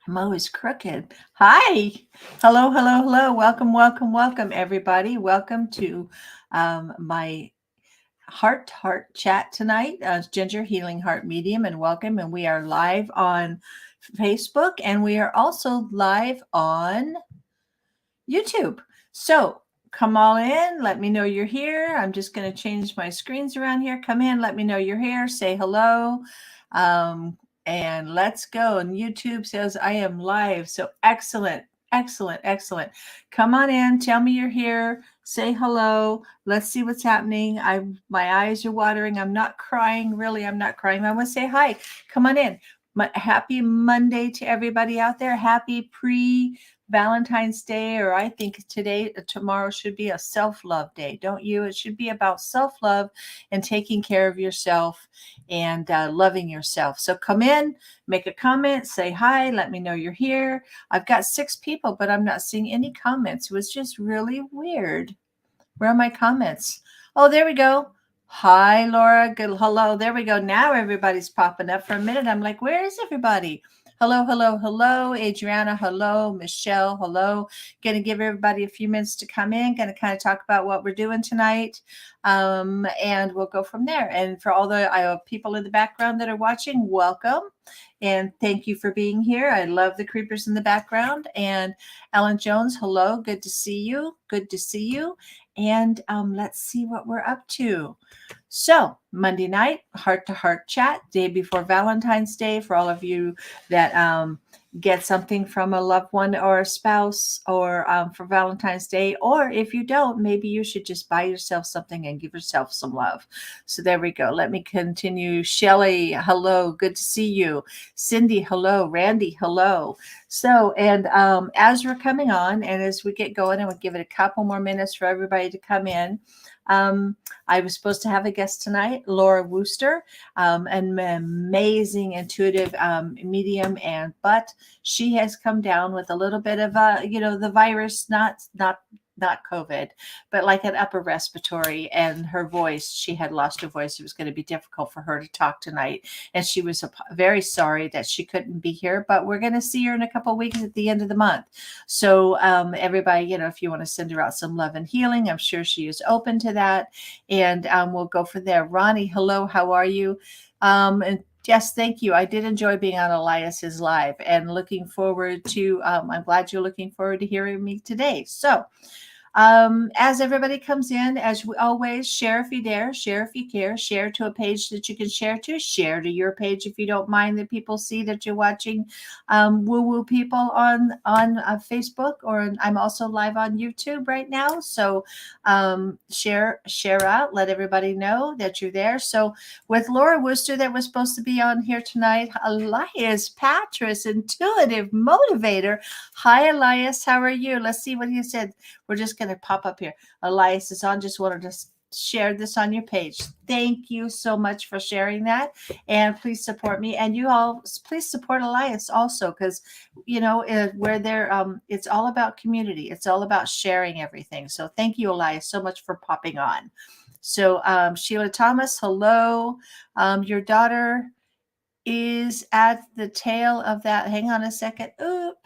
I'm always crooked. Hi. Hello, hello, hello. Welcome, welcome, welcome, everybody. Welcome to my heart to heart chat tonight. Ginger Healing Heart Medium, and welcome. And we are live on Facebook, and we are also live on YouTube. So come all in. Let me know you're here. I'm just going to change my screens around here. Come in. Let me know you're here. Say hello. And let's go. And YouTube says I am live. So excellent. Excellent. Excellent. Come on in. Tell me you're here. Say hello. Let's see what's happening. My eyes are watering. I'm not crying. Really, I'm not crying. I want to say hi. Come on in. Happy Monday to everybody out there. Happy Valentine's Day, or I think tomorrow should be a self-love day, don't you? It should be about self-love and taking care of yourself and loving yourself. So come in, make a comment, say hi, let me know you're here. I've got 6 people, but I'm not seeing any comments. It was just really weird. Where are my comments? Oh, there we go. Hi, Laura. Good. Hello. There we go. Now everybody's popping up. For a minute, I'm like, where is everybody? Hello, hello, hello. Adriana, hello. Michelle, hello. Going to give everybody a few minutes to come in. Going to kind of talk about what we're doing tonight. And we'll go from there. And for all the people in the background that are watching, welcome. And thank you for being here. I love the creepers in the background. And Ellen Jones, hello. Good to see you. Good to see you. And let's see what we're up to. So Monday night, heart to heart chat, day before Valentine's Day, for all of you that get something from a loved one or a spouse, or for Valentine's Day. Or if you don't, maybe you should just buy yourself something and give yourself some love. So there we go. Let me continue. Shelley, hello. Good to see you. Cindy, hello. Randy, hello. So, and as we're coming on and as we get going, and we'll give it a couple more minutes for everybody to come in. I was supposed to have a guest tonight, Laura Wooster, an amazing intuitive medium, but she has come down with a little bit of the virus, not COVID, but like an upper respiratory, and her voice, she had lost her voice. It was going to be difficult for her to talk tonight. And she was very sorry that she couldn't be here, but we're going to see her in a couple of weeks at the end of the month. So everybody, if you want to send her out some love and healing, I'm sure she is open to that. And we'll go from there. Ronnie, hello, how are you? And yes, thank you. I did enjoy being on Elias's live, and looking forward to, I'm glad you're looking forward to hearing me today. So as everybody comes in, as we always, share if you dare, share if you care, share to a page that you can share to your page if you don't mind that people see that you're watching woo-woo people on Facebook, or I'm also live on YouTube right now. So share out, let everybody know that you're there. So with Laura Wooster, that was supposed to be on here tonight, Elias Patras, intuitive motivator. Hi, Elias, how are you? Let's see what he said. We're just going to pop up here. Elias is on. Just wanted to share this on your page. Thank you so much for sharing that. And please support me. And you all, please support Elias also, because, where they're, it's all about community. It's all about sharing everything. So thank you, Elias, so much for popping on. So Sheila Thomas, hello. Your daughter is at the tail of that. Hang on a second. Oop.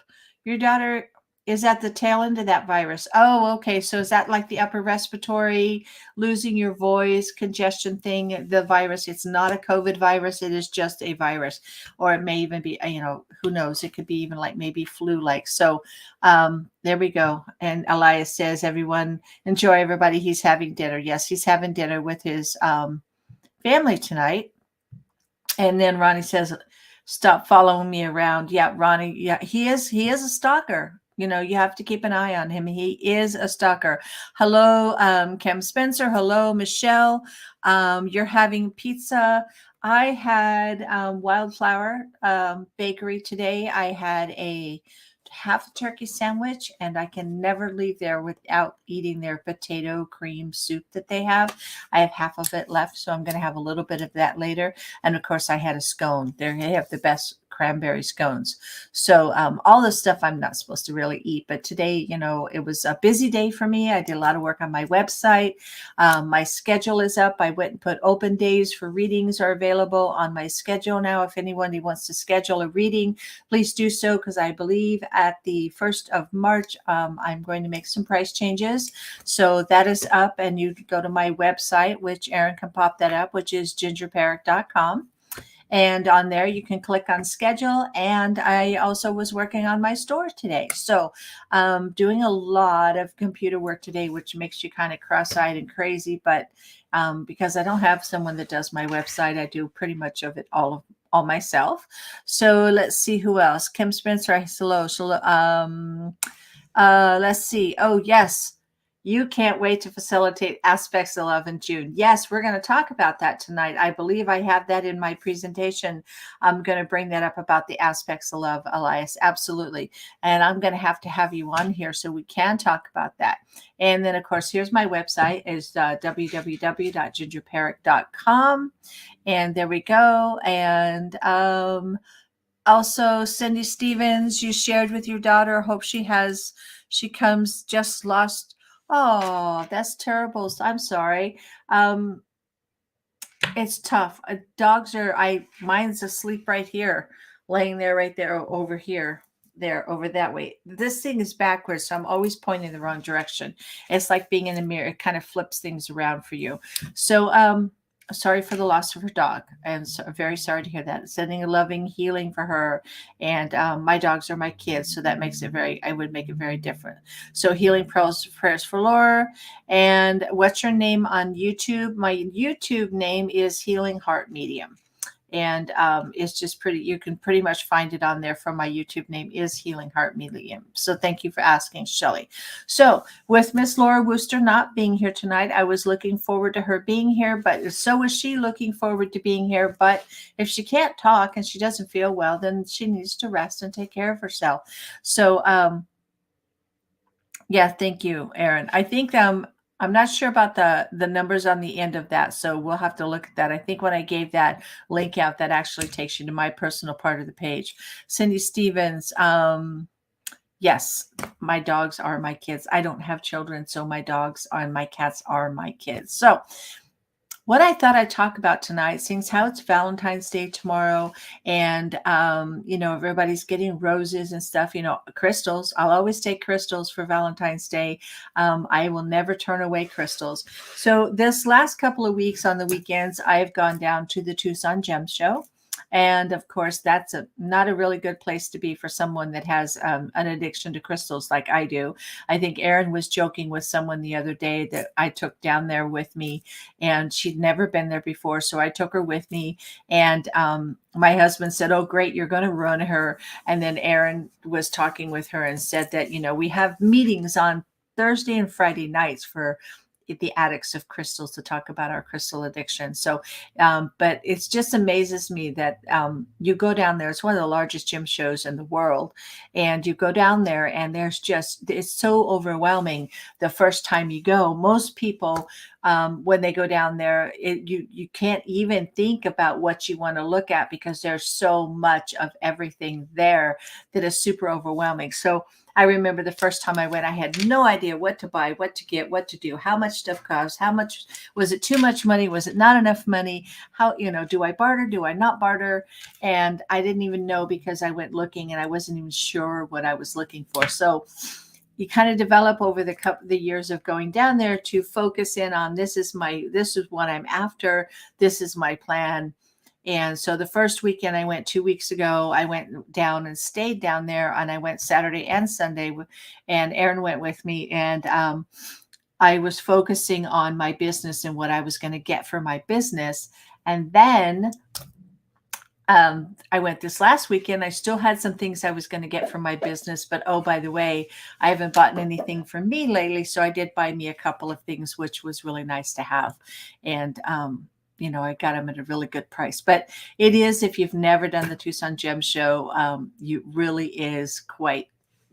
Your daughter is at the tail end of that virus. Oh, okay. So is that like the upper respiratory, losing your voice, congestion thing, the virus? It's not a COVID virus. It is just a virus. Or it may even be, who knows? It could be even like maybe flu-like. So there we go. And Elias says, everyone, enjoy everybody. He's having dinner. Yes, he's having dinner with his family tonight. And then Ronnie says, stop following me around. Yeah, Ronnie. Yeah, he is a stalker. You have to keep an eye on him. He is a stalker. Hello, Kim Spencer. Hello, Michelle. You're having pizza. I had Wildflower Bakery today. I had a half a turkey sandwich, and I can never leave there without eating their potato cream soup that they have. I have half of it left, so I'm going to have a little bit of that later. And of course, I had a scone. They have the best cranberry scones. So all this stuff I'm not supposed to really eat. But today, it was a busy day for me. I did a lot of work on my website. My schedule is up. I went and put open days for readings are available on my schedule now. If anyone wants to schedule a reading, please do so, because I believe at the 1st of March, I'm going to make some price changes. So that is up, and you go to my website, which Erin can pop that up, which is gingerparrot.com. And on there, you can click on schedule. And I also was working on my store today. So doing a lot of computer work today, which makes you kind of cross-eyed and crazy. But because I don't have someone that does my website, I do pretty much of it all myself. So let's see who else. Kim Spencer, hello. Let's see. Oh, yes. You can't wait to facilitate Aspects of Love in June. Yes, we're going to talk about that tonight. I believe I have that in my presentation. I'm going to bring that up about the Aspects of Love, Elias. Absolutely. And I'm going to have you on here so we can talk about that. And then, of course, here's my website is www.gingerparrot.com. And there we go. And also, Cindy Stevens, you shared with your daughter. Hope she comes just lost. Oh, that's terrible. I'm sorry. It's tough. Mine's asleep right here, laying there, right there, over here, there, over that way. This thing is backwards, so I'm always pointing the wrong direction. It's like being in a mirror. It kind of flips things around for you. So, sorry for the loss of her dog. I'm very sorry to hear that. Sending a loving healing for her. And my dogs are my kids, so that makes it I would make it very different. So healing prayers for Laura. And what's your name on YouTube? My YouTube name is Healing Heart Medium. And it's just you can pretty much find it on there from my YouTube name is Healing Heart Medium. So thank you for asking, Shelley. So with Miss Laura Wooster not being here tonight, I was looking forward to her being here, but so is she looking forward to being here. But if she can't talk and she doesn't feel well, then she needs to rest and take care of herself. So, yeah, thank you, Erin. I think I'm not sure about the numbers on the end of that, so we'll have to look at that. I think when I gave that link out, that actually takes you to my personal part of the page. Cindy Stevens, yes, my dogs are my kids. I don't have children, so my dogs and my cats are my kids. So what I thought I'd talk about tonight, seeing how it's Valentine's Day tomorrow, and everybody's getting roses and stuff. Crystals. I'll always take crystals for Valentine's Day. I will never turn away crystals. So this last couple of weeks on the weekends, I've gone down to the Tucson Gem Show. And of course, that's not a really good place to be for someone that has an addiction to crystals like I do. I think Erin was joking with someone the other day that I took down there with me, and she'd never been there before. So I took her with me, and my husband said, "Oh, great, you're going to ruin her." And then Erin was talking with her and said that, we have meetings on Thursday and Friday nights for the addicts of crystals to talk about our crystal addiction. So, but it just amazes me that you go down there. It's one of the largest gym shows in the world. And you go down there and it's so overwhelming the first time you go. Most people, when they go down there, you can't even think about what you want to look at because there's so much of everything there that is super overwhelming. So I remember the first time I went, I had no idea what to buy, what to get, what to do, how much stuff costs, how much, was it too much money? Was it not enough money? How, do I barter? Do I not barter? And I didn't even know because I went looking and I wasn't even sure what I was looking for. So you kind of develop over the years of going down there to focus in on this is what I'm after. This is my plan. And so the first weekend I went 2 weeks ago, I went down and stayed down there, and I went Saturday and Sunday, and Erin went with me. And I was focusing on my business and what I was going to get for my business. And then I went this last weekend. I still had some things I was going to get for my business, but oh, by the way, I haven't bought anything for me lately. So I did buy me a couple of things, which was really nice to have. And, I got them at a really good price. But it is, if you've never done the Tucson Gem Show, you really is quite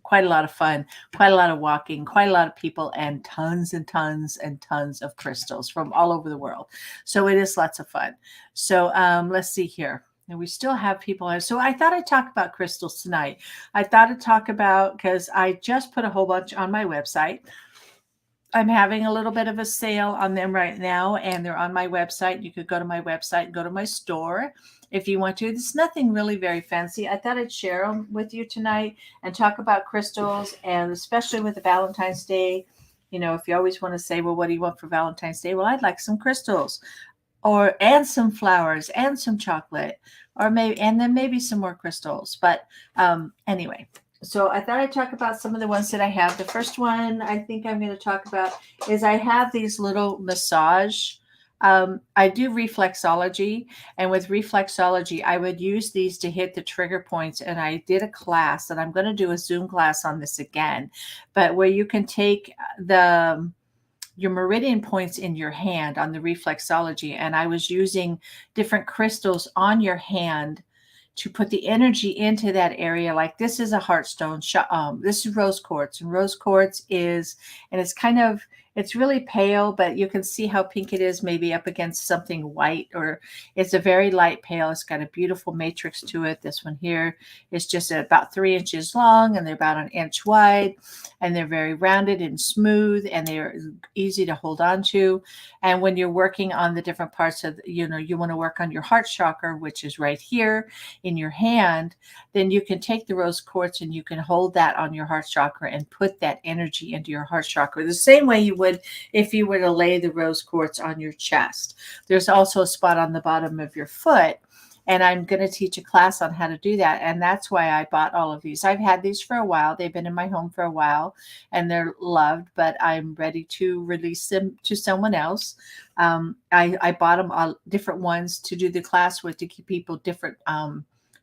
a lot of fun, quite a lot of walking, quite a lot of people, and tons and tons and tons of crystals from all over the world. So it is lots of fun. So let's see here. And we still have people. So I thought I'd talk about crystals tonight. I thought I'd talk about, because I just put a whole bunch on my website. I'm having a little bit of a sale on them right now, and they're on my website. You could go to my website, go to my store if you want to. There's nothing really very fancy. I thought I'd share them with you tonight and talk about crystals, and especially with the Valentine's Day. You know, if you always want to say, well, what do you want for Valentine's Day? Well, I'd like some crystals, or and some flowers and some chocolate, or maybe, and then maybe some more crystals. But anyway, so I thought I'd talk about some of the ones that I have. The first one I think I'm going to talk about is I have these little massage. I do reflexology, and with reflexology, I would use these to hit the trigger points. And I did a class, and I'm going to do a Zoom class on this again, but where you can take your meridian points in your hand on the reflexology. And I was using different crystals on your hand to put the energy into that area. Like this is a heartstone. This is rose quartz, and rose quartz is, and it's kind of, it's really pale, but you can see how pink it is, maybe up against something white, or it's a very light pale. It's got a beautiful matrix to it. This one here is just about 3 inches long, and they're about an inch wide, and they're very rounded and smooth, and they're easy to hold on to. And when you're working on the different parts of, you want to work on your heart chakra, which is right here in your hand, then you can take the rose quartz and you can hold that on your heart chakra and put that energy into your heart chakra the same way you would if you were to lay the rose quartz on your chest. There's also a spot on the bottom of your foot, and I'm going to teach a class on how to do that. And that's why I bought all of these. I've had these for a while. They've been in my home for a while, and they're loved, but I'm ready to release them to someone else. I bought them all different ones to do the class with, to keep people different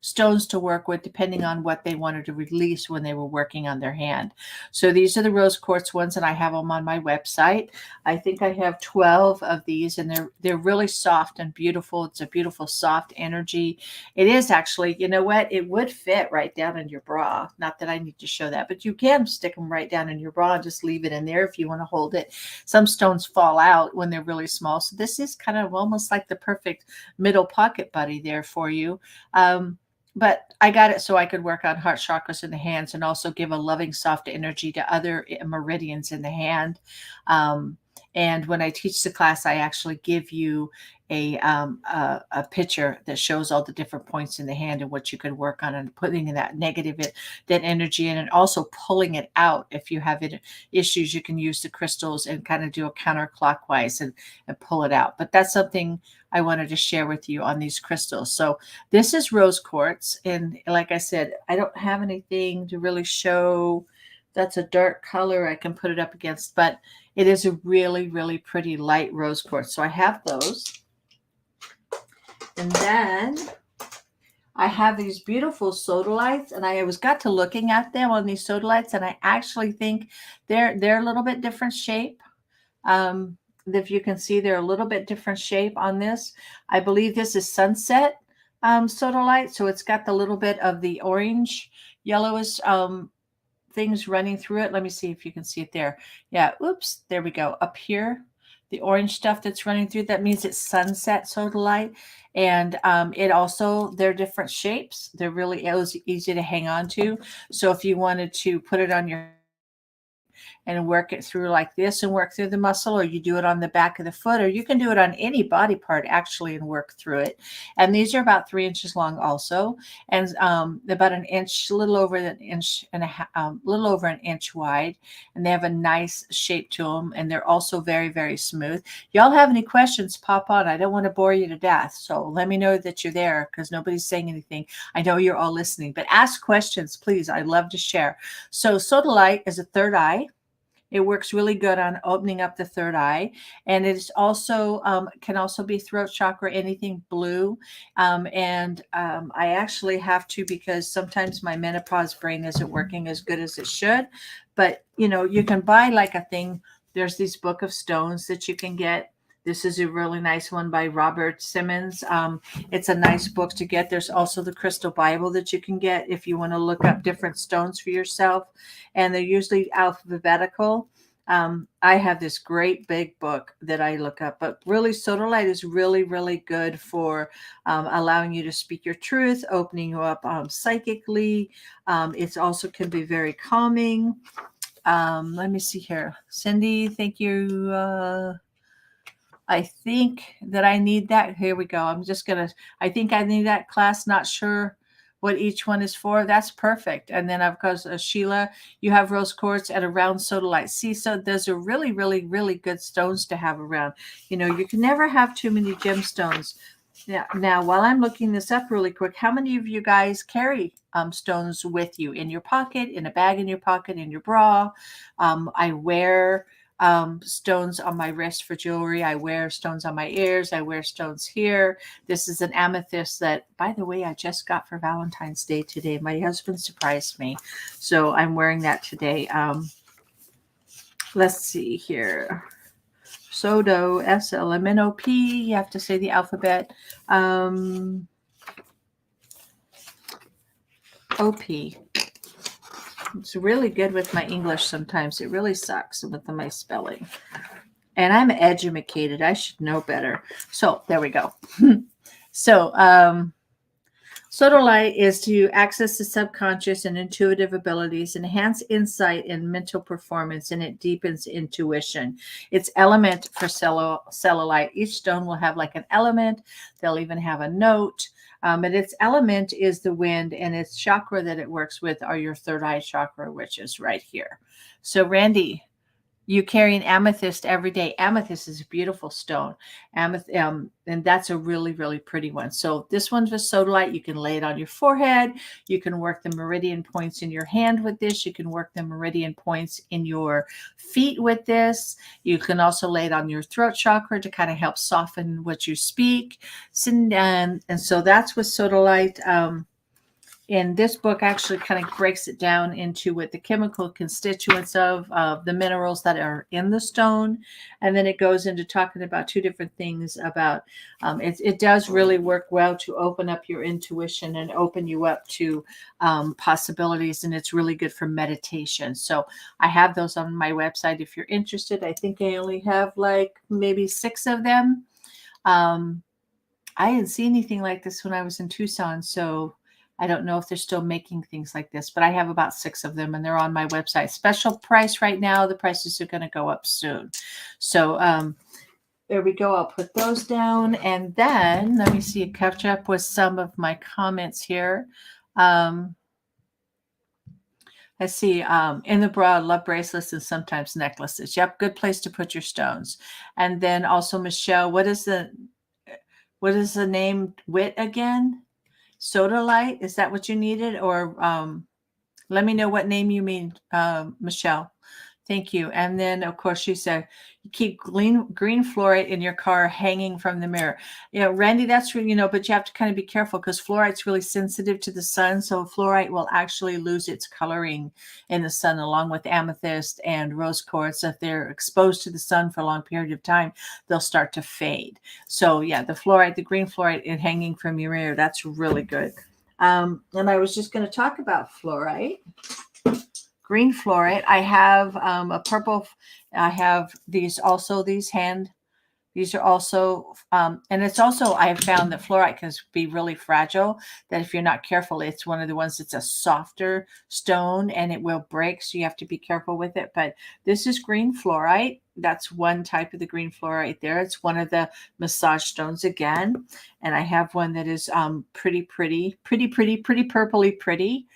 stones to work with depending on what they wanted to release when they were working on their hand. So these are the rose quartz ones, and I have them on my website. I think I have 12 of these, and they're really soft and beautiful. It's a beautiful soft energy. It is actually, you know what? It would fit right down in your bra. Not that I need to show that, but you can stick them right down in your bra and just leave it in there if you want to hold it. Some stones fall out when they're really small. So this is kind of almost like the perfect middle pocket buddy there for you. But I got it so I could work on heart chakras in the hands, and also give a loving, soft energy to other meridians in the hand. And when I teach the class, I actually give you a picture that shows all the different points in the hand and what you could work on, and putting in that that energy in, and also pulling it out. If you have issues, you can use the crystals and kind of do a counterclockwise and pull it out. But that's something I wanted to share with you on these crystals. So this is rose quartz. And like I said, I don't have anything to really show. That's a dark color I can put it up against, but it is a really, really pretty light rose quartz. So I have those. And then I have these beautiful sodalites, and I got to looking at them on these sodalites, and I actually think they're a little bit different shape. If you can see, they're a little bit different shape on this. I believe this is sunset sodalite, so it's got the little bit of the orange, yellowish things running through it. Let me see if you can see it there. Yeah, oops, there we go. Up here, the orange stuff that's running through, that means it's sunset sodalite. And it also, they're different shapes. They're really easy to hang on to. So if you wanted to put it on your and work it through like this and work through the muscle, or you do it on the back of the foot, or you can do it on any body part actually and work through it. And these are about 3 inches long also, and about an inch, a little over an inch and a half, little over an inch wide, and they have a nice shape to them, and they're also very, very smooth. Y'all have any questions, pop on. I don't want to bore you to death, so let me know that you're there, because nobody's saying anything. I know you're all listening, but ask questions, please. I'd love to share. So sodalite is a third eye. It works really good on opening up the third eye, and it's also can also be throat chakra, anything blue. I actually have to, because sometimes my menopause brain isn't working as good as it should. But you can buy like a thing. There's these book of stones that you can get. This is a really nice one by Robert Simmons. It's a nice book to get. There's also the Crystal Bible that you can get if you want to look up different stones for yourself. And they're usually alphabetical. I have this great big book that I look up, but really sodalite is really, really good for allowing you to speak your truth, opening you up psychically. It's also can be very calming. Let me see here. Cindy, thank you. I think that I need that. Here we go. I think I need that class. Not sure what each one is for. That's perfect. And then, of course, Sheila, you have rose quartz and a round sodalite. See, so those are really, really, really good stones to have around. You can never have too many gemstones. Now, while I'm looking this up really quick, how many of you guys carry stones with you in your pocket, in a bag in your pocket, in your bra? I wear stones on my wrist for jewelry. I wear stones on my ears. I wear stones here. This is an amethyst that, by the way, I just got for Valentine's Day today. My husband surprised me. So I'm wearing that today. Let's see here. Sodo, S-L-M-N-O-P. You have to say the alphabet. O-P. It's really good with my English sometimes. It really sucks with my spelling. And I'm educated. I should know better. So there we go. So sodalite is to access the subconscious and intuitive abilities, enhance insight and mental performance, and it deepens intuition. Its element for cellulite. Each stone will have like an element. They'll even have a note. But its element is the wind, and its chakra that it works with are your third eye chakra, which is right here. So, Randy, you carry an amethyst every day. Amethyst is a beautiful stone. And that's a really, really pretty one. So this one's with sodalite. You can lay it on your forehead. You can work the meridian points in your hand with this. You can work the meridian points in your feet with this. You can also lay it on your throat chakra to kind of help soften what you speak. And so that's with sodalite. And this book actually kind of breaks it down into what the chemical constituents of the minerals that are in the stone. And then it goes into talking about two different things about it does really work well to open up your intuition and open you up to possibilities. And it's really good for meditation. So I have those on my website if you're interested. I think I only have like maybe 6 of them. I didn't see anything like this when I was in Tucson. So I don't know if they're still making things like this, but I have about 6 of them and they're on my website. Special price right now. The prices are going to go up soon. So there we go. I'll put those down. And then let me see, catch up with some of my comments here. Let's see. In the bra, love bracelets and sometimes necklaces. Yep. Good place to put your stones. And then also, Michelle, what is the name wit again? Sodalite, is that what you needed? Or let me know what name you mean, Michelle. Thank you. And then, of course, she said, you keep green fluorite in your car hanging from the mirror. Randy, that's, but you have to kind of be careful because fluorite's really sensitive to the sun. So fluorite will actually lose its coloring in the sun along with amethyst and rose quartz. If they're exposed to the sun for a long period of time, they'll start to fade. So yeah, the green fluorite and hanging from your mirror, that's really good. And I was just going to talk about fluorite. Green fluorite. I have a purple. I have these are also, and it's also, I have found that fluorite can be really fragile, that if you're not careful, it's one of the ones that's a softer stone and it will break. So you have to be careful with it. But this is green fluorite. That's one type of the green fluorite there. It's one of the massage stones again. And I have one that is pretty purpley pretty.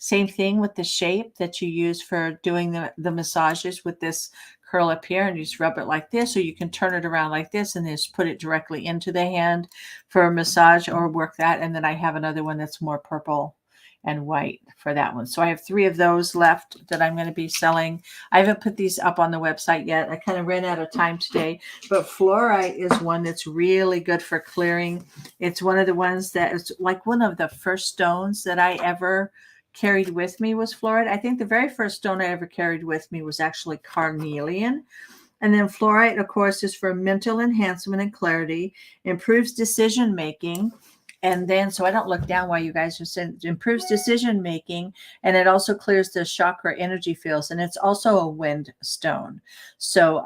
Same thing with the shape that you use for doing the massages with this curl up here, and you just rub it like this, or you can turn it around like this and just put it directly into the hand for a massage or work that. And then I have another one that's more purple and white for that one. So I have 3 of those left that I'm going to be selling. I haven't put these up on the website yet. I kind of ran out of time today, but fluorite is one that's really good for clearing. It's one of the ones that is like one of the first stones that I ever carried with me was fluorite. I think the very first stone I ever carried with me was actually carnelian. And then fluorite, of course, is for mental enhancement and clarity, improves decision making, And then, so I don't look down while you guys are saying, it improves decision making, and it also clears the chakra energy fields, and it's also a wind stone. So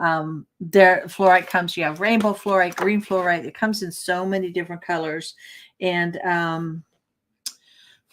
there, fluorite comes, you have rainbow fluorite, green fluorite. It comes in so many different colors. And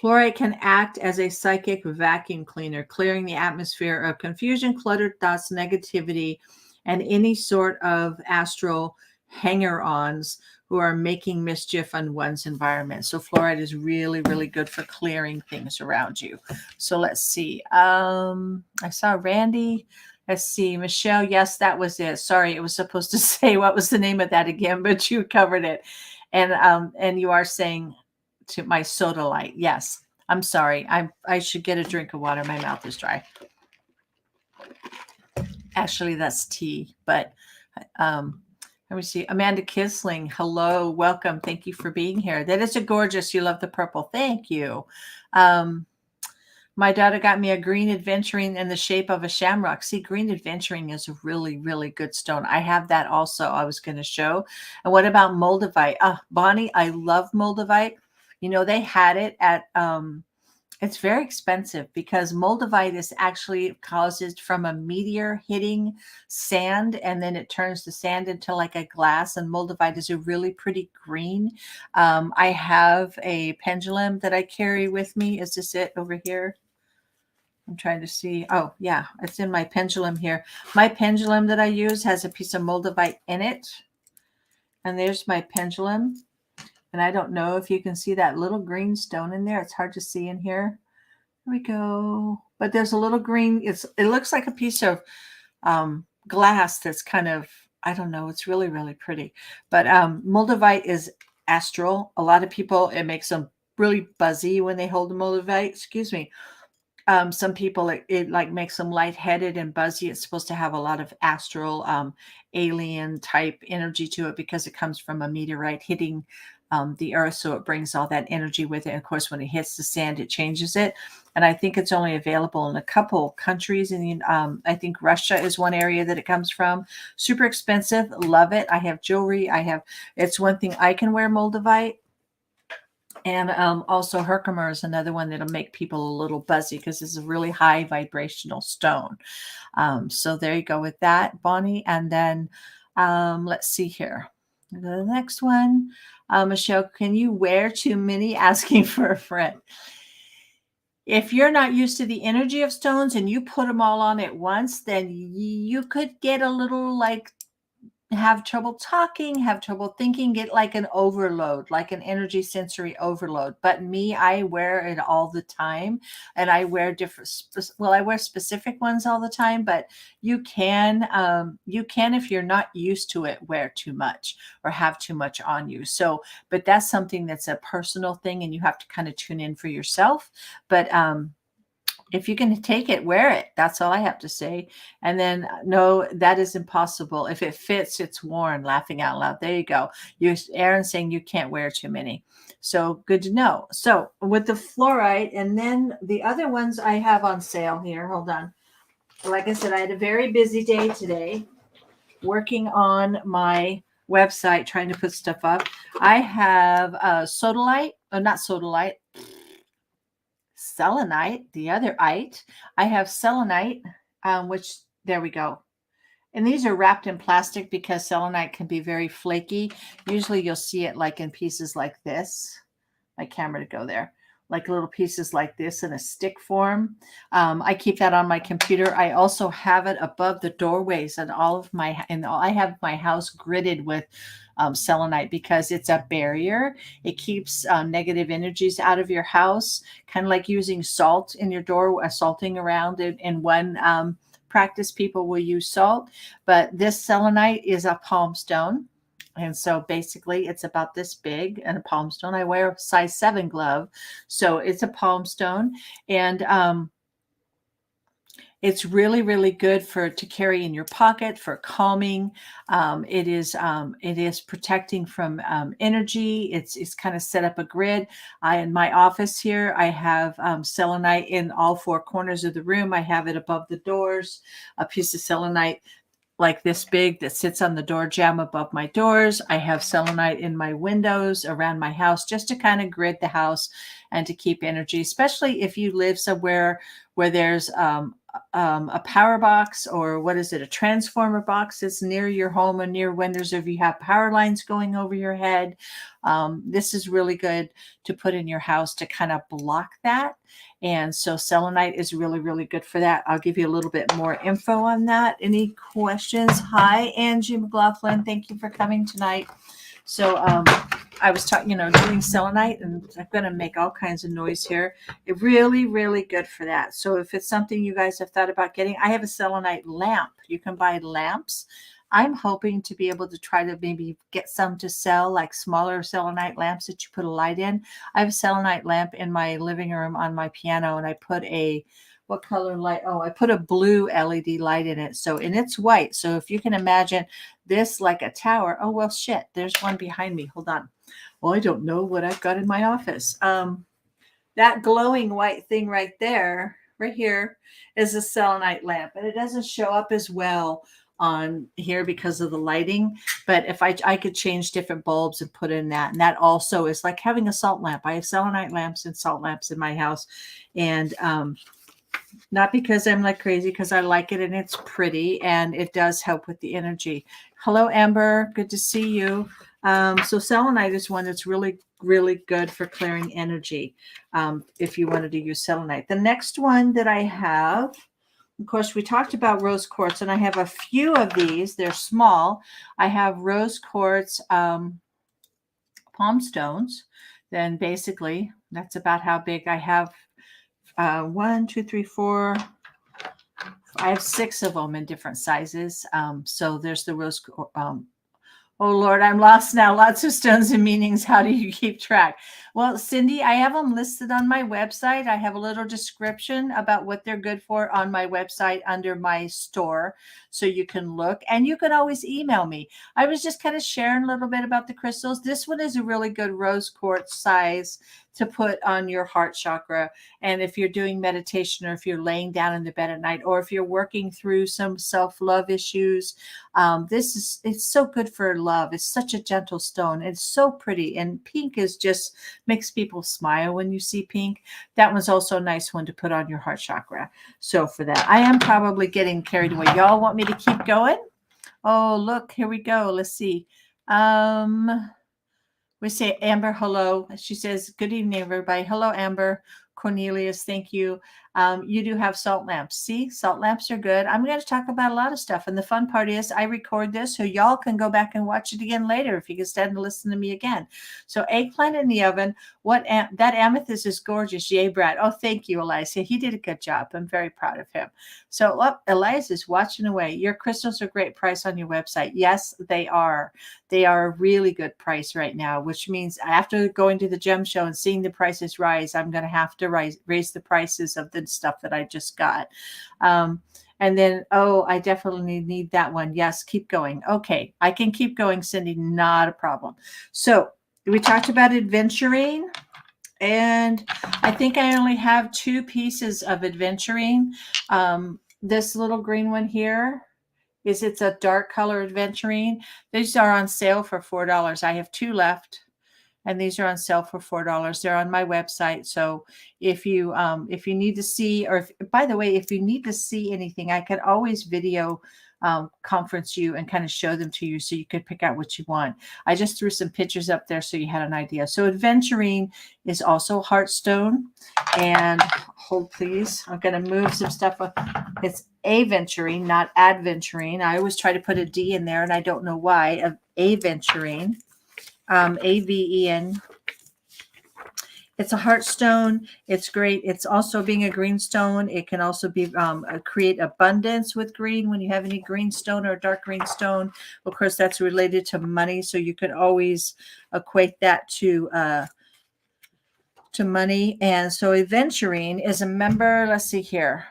fluorite can act as a psychic vacuum cleaner, clearing the atmosphere of confusion, cluttered thoughts, negativity, and any sort of astral hanger-ons who are making mischief on one's environment. So fluoride is really, really good for clearing things around you. So let's see. I saw Randy. Let's see. Michelle, yes, that was it. Sorry, it was supposed to say what was the name of that again, but you covered it. And you are saying to my soda light. Yes. I'm sorry. I should get a drink of water. My mouth is dry. Actually, that's tea. But let me see. Amanda Kisling. Hello. Welcome. Thank you for being here. That is a gorgeous. You love the purple. Thank you. My daughter got me a green adventuring in the shape of a shamrock. See, green adventuring is a really, really good stone. I have that also. I was going to show. And what about moldavite? Bonnie, I love moldavite. You know, they had it at, it's very expensive because moldavite is actually caused from a meteor hitting sand, and then it turns the sand into like a glass, and moldavite is a really pretty green. I have a pendulum that I carry with me. Is this it over here? I'm trying to see. Oh, yeah, it's in my pendulum here. My pendulum that I use has a piece of moldavite in it. And there's my pendulum. And I don't know if you can see that little green stone in there. It's hard to see in here. There we go. But there's a little green. It looks like a piece of glass that's kind of, I don't know. It's really, really pretty. But moldavite is astral. A lot of people, it makes them really buzzy when they hold the moldavite. Excuse me. Some people, it like makes them lightheaded and buzzy. It's supposed to have a lot of astral, alien type energy to it because it comes from a meteorite hitting the earth. So it brings all that energy with it. And of course, when it hits the sand, it changes it. And I think it's only available in a couple countries. And I think Russia is one area that it comes from. Super expensive. Love it. I have jewelry. It's one thing I can wear moldavite. And also Herkimer is another one that'll make people a little buzzy because it's a really high vibrational stone. So there you go with that, Bonnie. And then let's see here. The next one, Michelle, can you wear too many? Asking for a friend. If you're not used to the energy of stones and you put them all on at once, then you could get a little like have trouble talking, have trouble thinking, get like an overload, like an energy sensory overload. But me, I wear it all the time, and I wear I wear specific ones all the time, but you can, if you're not used to it, wear too much or have too much on you. So, but that's something that's a personal thing, and you have to kind of tune in for yourself. But, if you can take it, wear it. That's all I have to say. And then, no, that is impossible. If it fits, it's worn. Laughing out loud. There you go. Aaron saying you can't wear too many. So good to know. So with the fluorite, and then the other ones I have on sale here. Hold on. Like I said, I had a very busy day today working on my website, trying to put stuff up. I have sodalite, not sodalite, selenite, the other ite. I have selenite, which there we go. And these are wrapped in plastic because selenite can be very flaky. Usually you'll see it like in pieces like this. My camera to go there. Like little pieces like this in a stick form. I keep that on my computer. I also have it above the doorways and I have my house gridded with selenite because it's a barrier. It keeps negative energies out of your house, kind of like using salt in your door, salting around it. In one practice, people will use salt, but this selenite is a palm stone. And so basically it's about this big and a palm stone. I wear a size 7 glove. So it's a palm stone. And it's really, really good to carry in your pocket for calming. It is protecting from energy. It's kind of set up a grid. In my office here, I have selenite in all 4 corners of the room. I have it above the doors, a piece of selenite like this big that sits on the door jamb above my doors. I have selenite in my windows around my house just to kind of grid the house and to keep energy, especially if you live somewhere where there's a power box, or what is it, a transformer box that's near your home and near windows, if you have power lines going over your head. This is really good to put in your house to kind of block that. And so selenite is really, really good for that. I'll give you a little bit more info on that. Any questions? Hi, Angie McLaughlin. Thank you for coming tonight. So I was talking, doing selenite, and I'm going to make all kinds of noise here. It really, really good for that. So if it's something you guys have thought about getting, I have a selenite lamp. You can buy lamps. I'm hoping to be able to try to maybe get some to sell, like smaller selenite lamps that you put a light in. I have a selenite lamp in my living room on my piano, and I put what color light? Oh, I put a blue LED light in it. So, and it's white. So if you can imagine this like a tower. Oh, well, shit, there's one behind me. Hold on. Well, I don't know what I've got in my office. That glowing white thing right there, right here, is a selenite lamp. And it doesn't show up as well on here because of the lighting, but if I could change different bulbs and put in that, and that also is like having a salt lamp. I have selenite lamps and salt lamps in my house, and not because I'm like crazy, because I like it and it's pretty and it does help with the energy. Hello, Amber, good to see you. So selenite is one that's really, really good for clearing energy. If you wanted to use selenite, the next one that I have, of course, we talked about rose quartz, and I have a few of these. They're small. I have rose quartz palm stones. Then basically, that's about how big I have. 1, 2, 3, 4. I have 6 of them in different sizes. So there's the rose. Oh, Lord, I'm lost now. Lots of stones and meanings. How do you keep track? Well, Cindy, I have them listed on my website. I have a little description about what they're good for on my website under my store, so you can look, and you can always email me. I was just kind of sharing a little bit about the crystals. This one is a really good rose quartz size to put on your heart chakra. And if you're doing meditation, or if you're laying down in the bed at night, or if you're working through some self-love issues, it's so good for love. It's such a gentle stone. It's so pretty. And pink is just makes people smile when you see pink. That one's also a nice one to put on your heart chakra. So for that, I am probably getting carried away. Y'all want me to keep going? Oh, look, here we go. Let's see. We say Amber, hello. She says, good evening, everybody. Hello, Amber. Cornelius, thank you. You do have salt lamps. See, salt lamps are good. I'm going to talk about a lot of stuff. And the fun part is I record this so y'all can go back and watch it again later if you can stand and listen to me again. So eggplant in the oven. That amethyst is gorgeous. Yay, Brad. Oh, thank you, Elias. He did a good job. I'm very proud of him. So Elias is watching away. Your crystals are great price on your website. Yes, they are. They are a really good price right now, which means after going to the gem show and seeing the prices rise, I'm going to have to raise the prices of the stuff that I just got. And then, I definitely need that one. Yes, keep going. Okay, I can keep going, Cindy, not a problem. So we talked about adventuring, and I think I only have 2 pieces of adventuring. This little green one here, it's a dark color adventuring. These are on sale for $4. I have 2 left, and these are on sale for $4. They're on my website. So if you need to see, or by the way, if you need to see anything, I could always video conference you and kind of show them to you so you could pick out what you want. I just threw some pictures up there so you had an idea. So adventuring is also heartstone. And hold please, I'm going to move some stuff. It's aventurine, not adventuring. I always try to put a D in there, and I don't know why. Aventurine, AVEN. It's a heartstone. It's great. It's also being a green stone. It can also be create abundance with green when you have any green stone or dark green stone. Of course, that's related to money, so you could always equate that to money. And so aventurine is a member. Let's see here.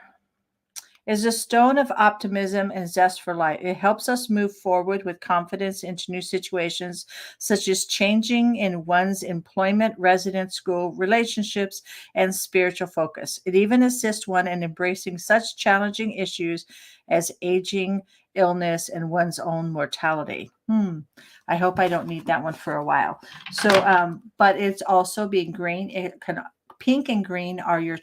is a stone of optimism and zest for life. It helps us move forward with confidence into new situations, such as changing in one's employment, residence, school, relationships, and spiritual focus. It even assists one in embracing such challenging issues as aging, illness, and one's own mortality. I hope I don't need that one for a while. So, but it's also being green. It can pink and green are your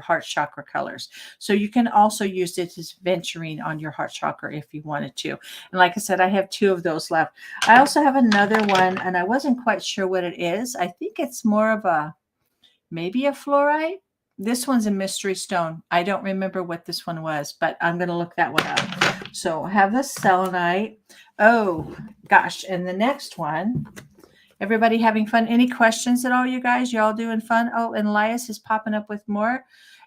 heart chakra colors. So you can also use it as venturing on your heart chakra if you wanted to. And like I said, I have 2 of those left. I also have another one, and I wasn't quite sure what it is. I think it's more of a maybe a fluorite. This one's a mystery stone. I don't remember what this one was, but I'm going to look that one up. So I have the selenite. Oh gosh, and the next one. Everybody having fun? Any questions at all, you guys? You all doing fun? Oh, and Elias is popping up with more.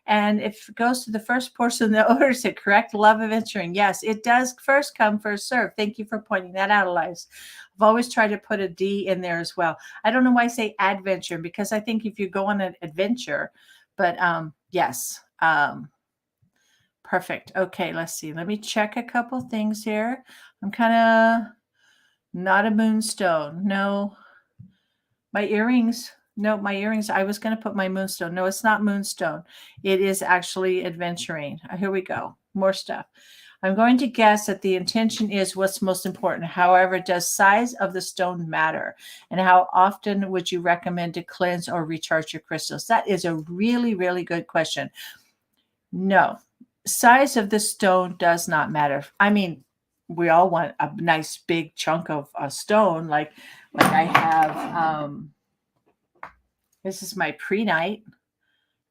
And if it goes to the first portion of the order, is it correct? Love adventuring. Yes, it does first come, first serve. Thank you for pointing that out, Elias. I've always tried to put a D in there as well. I don't know why I say adventure, because I think if you go on an adventure, but yes. Perfect. Okay, let's see. Let me check a couple things here. I'm kind of not a moonstone. No. My earrings. No, my earrings. I was going to put my moonstone. No, it's not moonstone. It is actually adventuring. Here we go. More stuff. I'm going to guess that the intention is what's most important. However, does size of the stone matter? And how often would you recommend to cleanse or recharge your crystals? That is a really, really good question. No, size of the stone does not matter. I mean, we all want a nice big chunk of a stone, like I have. This is my pre-night.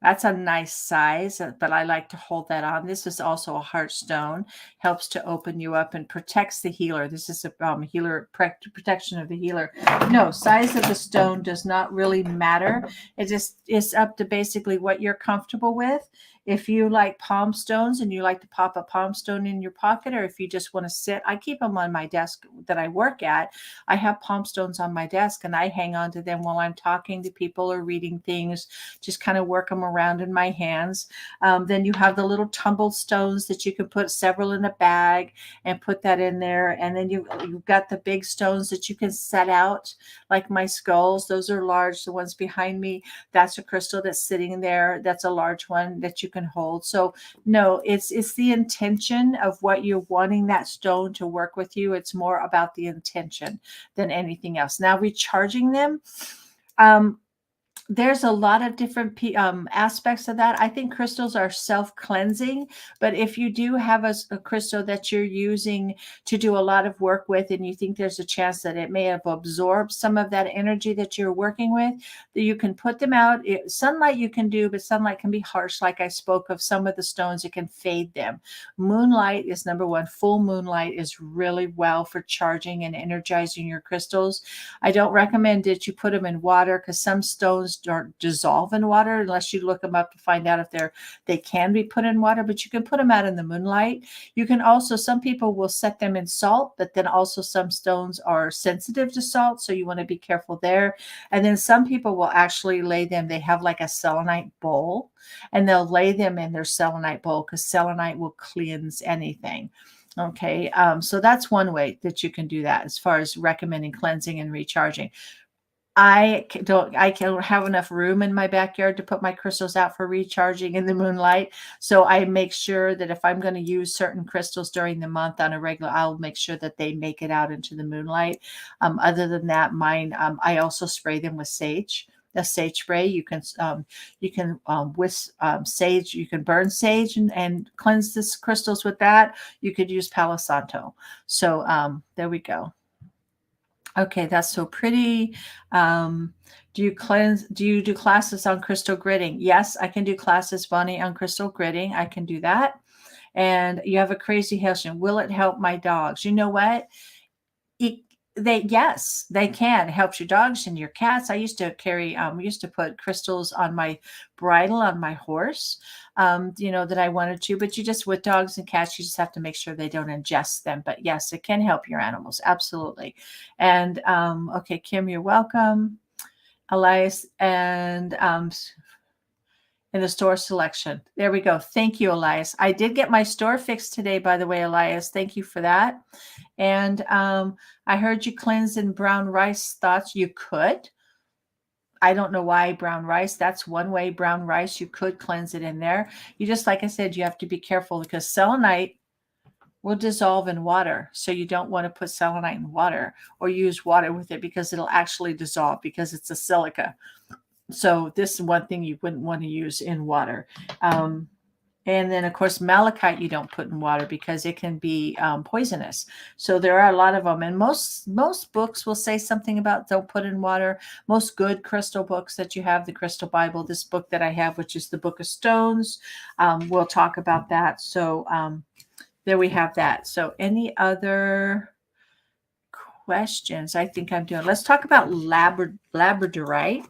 That's a nice size, but I like to hold that on. This is also a heart stone. Helps to open you up and protects the healer. This is a healer protection of the healer. No, size of the stone does not really matter. It just is up to basically what you're comfortable with. If you like palm stones and you like to pop a palm stone in your pocket, or if you just want to sit, I keep them on my desk that I work at. I have palm stones on my desk and I hang on to them while I'm talking to people or reading things, just kind of work them around in my hands. Then you have the little tumbled stones that you can put several in a bag and put that in there. And then you've got the big stones that you can set out, like my skulls. Those are large. The ones behind me, that's a crystal that's sitting there. That's a large one that you can hold. So no, it's the intention of what you're wanting that stone to work with you. It's more about the intention than anything else. Now, recharging them, there's a lot of different aspects of that. I think crystals are self-cleansing, but if you do have a crystal that you're using to do a lot of work with, and you think there's a chance that it may have absorbed some of that energy that you're working with, that you can put them out. Sunlight you can do, but sunlight can be harsh. Like I spoke of some of the stones, it can fade them. Moonlight is number one. Full moonlight is really well for charging and energizing your crystals. I don't recommend that you put them in water, because some stones don't dissolve in water unless you look them up to find out if they can be put in water, but you can put them out in the moonlight. You can also, some people will set them in salt, but then also some stones are sensitive to salt, so you want to be careful there. And then some people will actually lay them, they have like a selenite bowl, and they'll lay them in their selenite bowl, because selenite will cleanse anything. Okay, so that's one way that you can do that as far as recommending cleansing and recharging. I don't have enough room in my backyard to put my crystals out for recharging in the moonlight. So I make sure that if I'm going to use certain crystals during the month on a regular, I'll make sure that they make it out into the moonlight. Other than that, mine, I also spray them with sage. The sage spray, you can with sage, you can burn sage and cleanse this crystals with that. You could use Palo Santo. So there we go. Okay, that's so pretty. Do you do classes on crystal gritting? Yes, I can do classes, Bonnie, on crystal gritting. I can do that. And you have a crazy question. Will it help my dogs? You know what? Yes, they can. It helps your dogs and your cats. I used to carry, used to put crystals on my bridle on my horse, that I wanted to, but you just, with dogs and cats, you just have to make sure they don't ingest them. But yes, it can help your animals. Absolutely. And, okay, Kim, you're welcome. Elias, and in the store selection. There we go. Thank you, Elias. I did get my store fixed today, by the way, Elias. Thank you for that. And I heard you cleanse in brown rice. Thoughts you could. I don't know why brown rice. That's one way. Brown rice, you could cleanse it in there. You just, like I said, you have to be careful because selenite will dissolve in water. So you don't want to put selenite in water or use water with it because it'll actually dissolve because it's a silica. So this is one thing you wouldn't want to use in water. And then, of course, malachite you don't put in water because it can be poisonous. So there are a lot of them. And most books will say something about don't put in water. Most good crystal books that you have, the Crystal Bible, this book that I have, which is the Book of Stones, we'll talk about that. So there we have that. So any other questions? I think I'm doing. Let's talk about labradorite.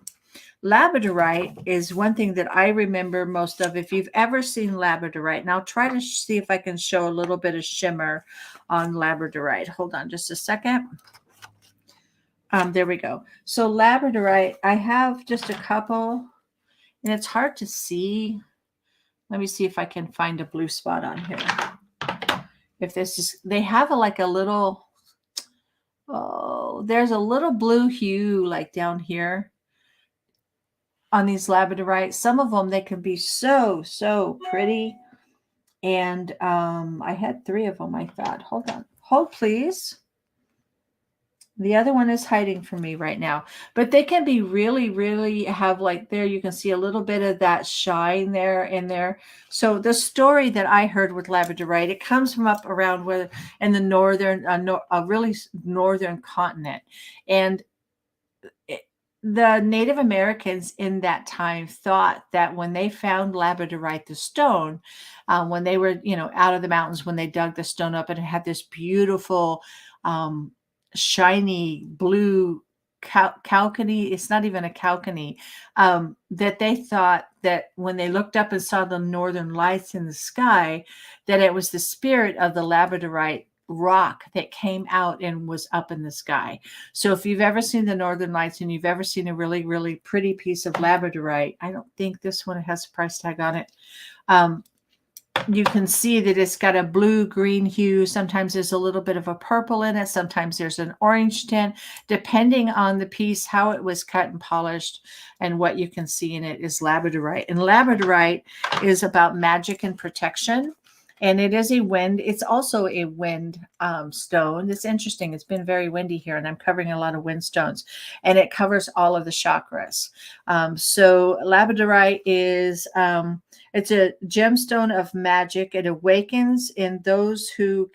Labradorite is one thing that I remember most of. If you've ever seen labradorite, and I'll try to see if I can show a little bit of shimmer on labradorite. Hold on just a second. There we go. So labradorite, I have just a couple, and it's hard to see. Let me see if I can find a blue spot on here. If this is, they have like a little, there's a little blue hue like down here on these labradorite. Some of them, they can be so pretty. And I had 3 of them, I thought. Hold on. Hold, please. The other one is hiding from me right now. But they can be really have like there. You can see a little bit of that shine there in there. So the story that I heard with labradorite, it comes from up around where in the northern, really northern continent. And the Native Americans in that time thought that when they found labradorite, the stone, when they were, out of the mountains, when they dug the stone up and it had this beautiful, shiny blue calcony, it's not even a calcony, that they thought that when they looked up and saw the northern lights in the sky, that it was the spirit of the labradorite rock that came out and was up in the sky. So if you've ever seen the northern lights and you've ever seen a really pretty piece of labradorite, I don't think this one has a price tag on it. You can see that it's got a blue-green hue. Sometimes there's a little bit of a purple in it. Sometimes there's an orange tint, depending on the piece, how it was cut and polished, and what you can see in it is labradorite. And labradorite is about magic and protection. And it is a wind. It's also a wind stone. It's interesting. It's been very windy here, and I'm covering a lot of wind stones. And it covers all of the chakras. So labradorite is it's a gemstone of magic. It awakens in those who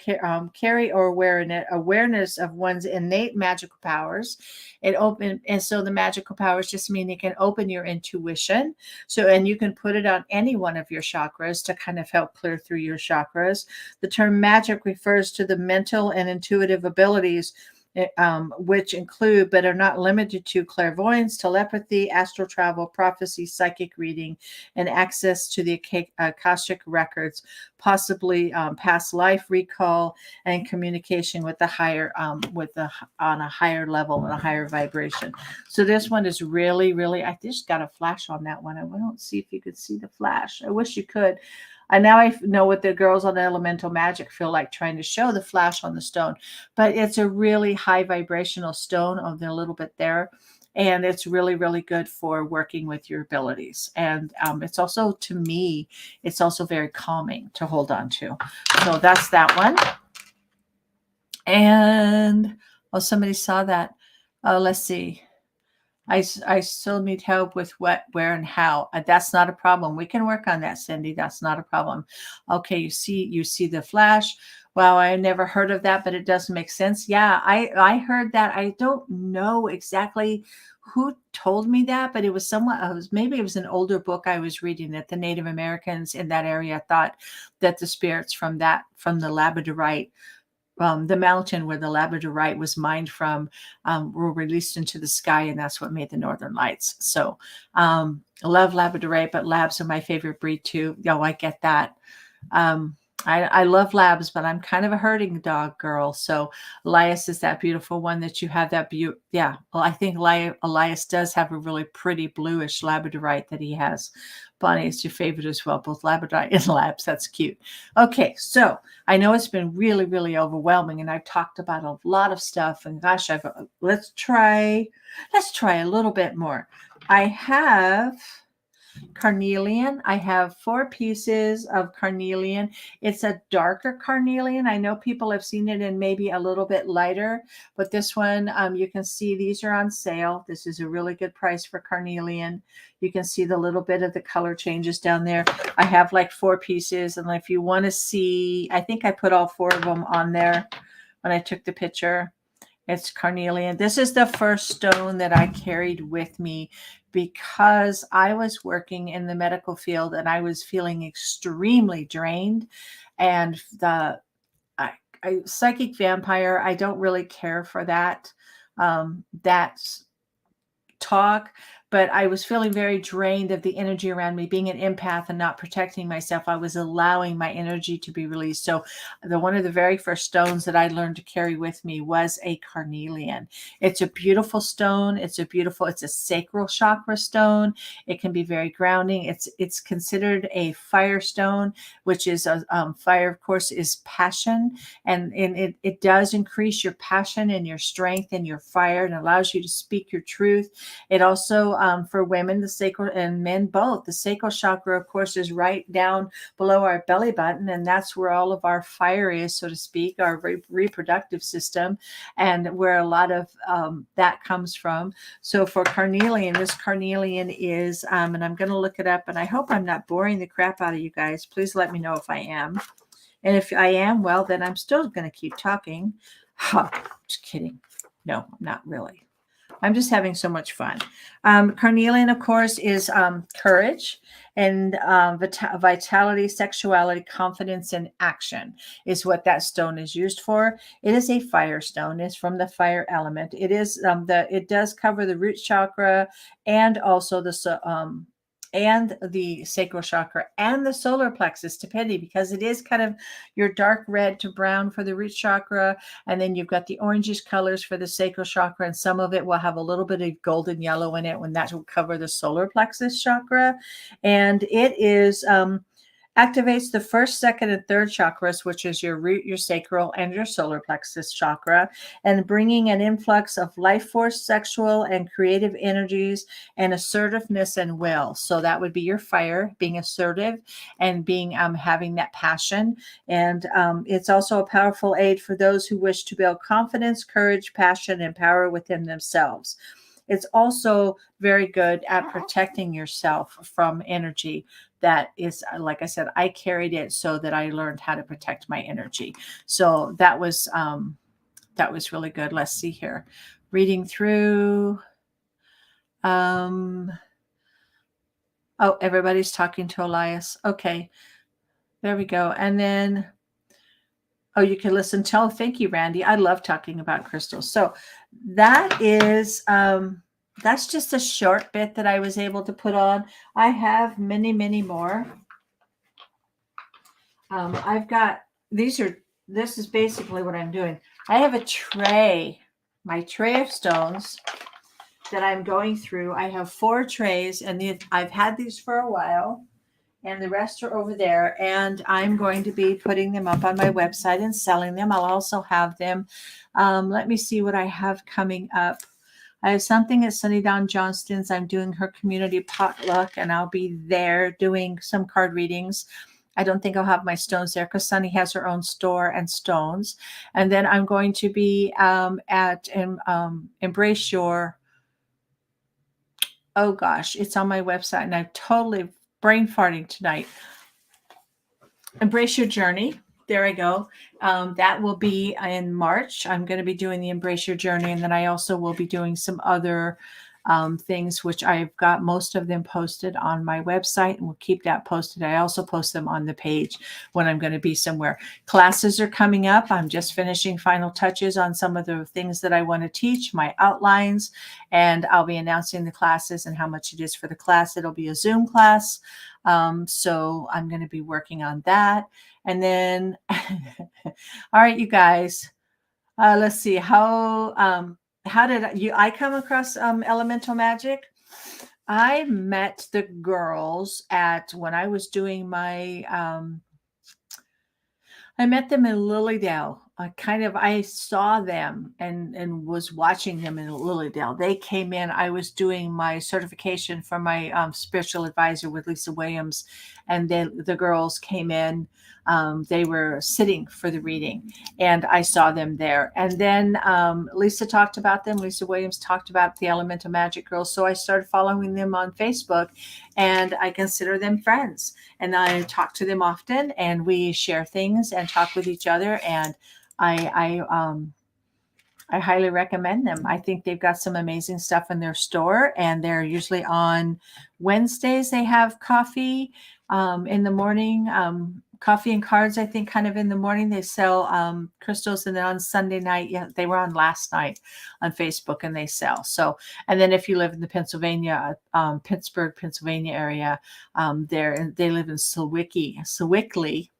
carry or awareness of one's innate magical powers. And so the magical powers just mean it can open your intuition. So, and you can put it on any one of your chakras to kind of help clear through your chakras. The term magic refers to the mental and intuitive abilities which include but are not limited to clairvoyance, telepathy, astral travel, prophecy, psychic reading, and access to the Akashic records, possibly past life recall and communication with the higher, on a higher level and a higher vibration. So this one is really, I just got a flash on that one. I don't see if you could see the flash. I wish you could. And now I know what the girls on Elemental Magic feel like trying to show the flash on the stone. But it's a really high vibrational stone on a little bit there. And it's really good for working with your abilities. And it's also, to me, it's also very calming to hold on to. So that's that one. And, somebody saw that. Let's see. I still need help with what, where, and how. That's not a problem. We can work on that, Cindy. That's not a problem. Okay, you see the flash. Wow, I never heard of that, but it does make sense. Yeah, I heard that. I don't know exactly who told me that, but it was someone. Maybe it was an older book I was reading that the Native Americans in that area thought that the spirits from the labradorite, the mountain where the labradorite was mined from, were released into the sky, and that's what made the northern lights. So I love labradorite, but labs are my favorite breed too. I get that. I love labs, but I'm kind of a herding dog girl. So Elias is that beautiful one that you have that yeah. Well, I think Elias does have a really pretty bluish labradorite that he has. Bonnie, it's your favorite as well, both Labradorite and Labs. That's cute. Okay, so I know it's been really, really overwhelming, and I've talked about a lot of stuff. And gosh, let's try a little bit more. I have carnelian. I have 4 pieces of carnelian. It's a darker carnelian. I know people have seen it in maybe a little bit lighter, but this one, you can see these are on sale. This is a really good price for carnelian. You can see the little bit of the color changes down there. I have like 4 pieces, and if you want to see, I think I put all 4 of them on there when I took the picture. It's carnelian. This is the first stone that I carried with me because I was working in the medical field and I was feeling extremely drained. And psychic vampire, I don't really care for that. That's talk, but I was feeling very drained of the energy around me. Being an empath and not protecting myself, I was allowing my energy to be released. So one of the very first stones that I learned to carry with me was a carnelian. It's a beautiful stone. It's a sacral chakra stone. It can be very grounding. It's considered a fire stone, which is fire, of course, is passion, and it does increase your passion and your strength and your fire, and allows you to speak your truth. It also, for women, the sacral, and men both, the sacral chakra, of course, is right down below our belly button. And that's where all of our fire is, so to speak, our reproductive system, and where a lot of that comes from. So for carnelian, this carnelian is, and I'm going to look it up, and I hope I'm not boring the crap out of you guys. Please let me know if I am. And if I am, well, then I'm still going to keep talking. Just kidding. No, I'm not really. I'm just having so much fun. Carnelian, of course, is courage and vitality, sexuality, confidence, and action is what that stone is used for. It is a fire stone. It's from the fire element. It is it does cover the root chakra and also the sacral chakra and the solar plexus, depending, because it is kind of your dark red to brown for the root chakra, and then you've got the orangish colors for the sacral chakra, and some of it will have a little bit of golden yellow in it, when that will cover the solar plexus chakra. And it is activates the first, second, and third chakras, which is your root, your sacral, and your solar plexus chakra, and bringing an influx of life force, sexual and creative energies, and assertiveness and will. So that would be your fire, being assertive and being having that passion. And it's also a powerful aid for those who wish to build confidence, courage, passion, and power within themselves. It's also very good at protecting yourself from energy. That is, like I said, I carried it so that I learned how to protect my energy. So that was really good. Let's see here. Reading through. Oh, everybody's talking to Elias. Okay, there we go. And then, oh, you can listen to. Oh, thank you, Randy. I love talking about crystals. So that is. That's just a short bit that I was able to put on. I have many, many more. I've got, this is basically what I'm doing. I have a tray, my tray of stones that I'm going through. I have 4 trays, and I've had these for a while, and the rest are over there. And I'm going to be putting them up on my website and selling them. I'll also have them. Let me see what I have coming up. I have something at Sunny Dawn Johnston's. I'm doing her community potluck, and I'll be there doing some card readings. I don't think I'll have my stones there because Sunny has her own store and stones. And then I'm going to be at Embrace Your, oh gosh, it's on my website, and I'm totally brain farting tonight. Embrace Your Journey. There I go. That will be in March. I'm going to be doing the Embrace Your Journey. And then I also will be doing some other things, which I've got most of them posted on my website, and we'll keep that posted. I also post them on the page when I'm going to be somewhere. Classes are coming up. I'm just finishing final touches on some of the things that I want to teach, my outlines, and I'll be announcing the classes and how much it is for the class. It'll be a Zoom class. So I'm going to be working on that. And then, all right, you guys, let's see how did I come across elemental magic? I met the girls at when I was doing my I met them in Lilydale. I saw them and was watching them in Lilydale. They came in. I was doing my certification for my spiritual advisor with Lisa Williams, and the girls came in. They were sitting for the reading, and I saw them there. And then Lisa talked about them. Lisa Williams talked about the Elemental Magic Girls. So I started following them on Facebook, and I consider them friends, and I talk to them often, and we share things and talk with each other. And I highly recommend them. I think they've got some amazing stuff in their store, and they're usually on Wednesdays. They have coffee in the morning, coffee and cards. I think kind of in the morning they sell crystals, and then on Sunday night, yeah, they were on last night on Facebook, and they sell. So, and then if you live in the Pittsburgh, Pennsylvania area, they live in Sewickley,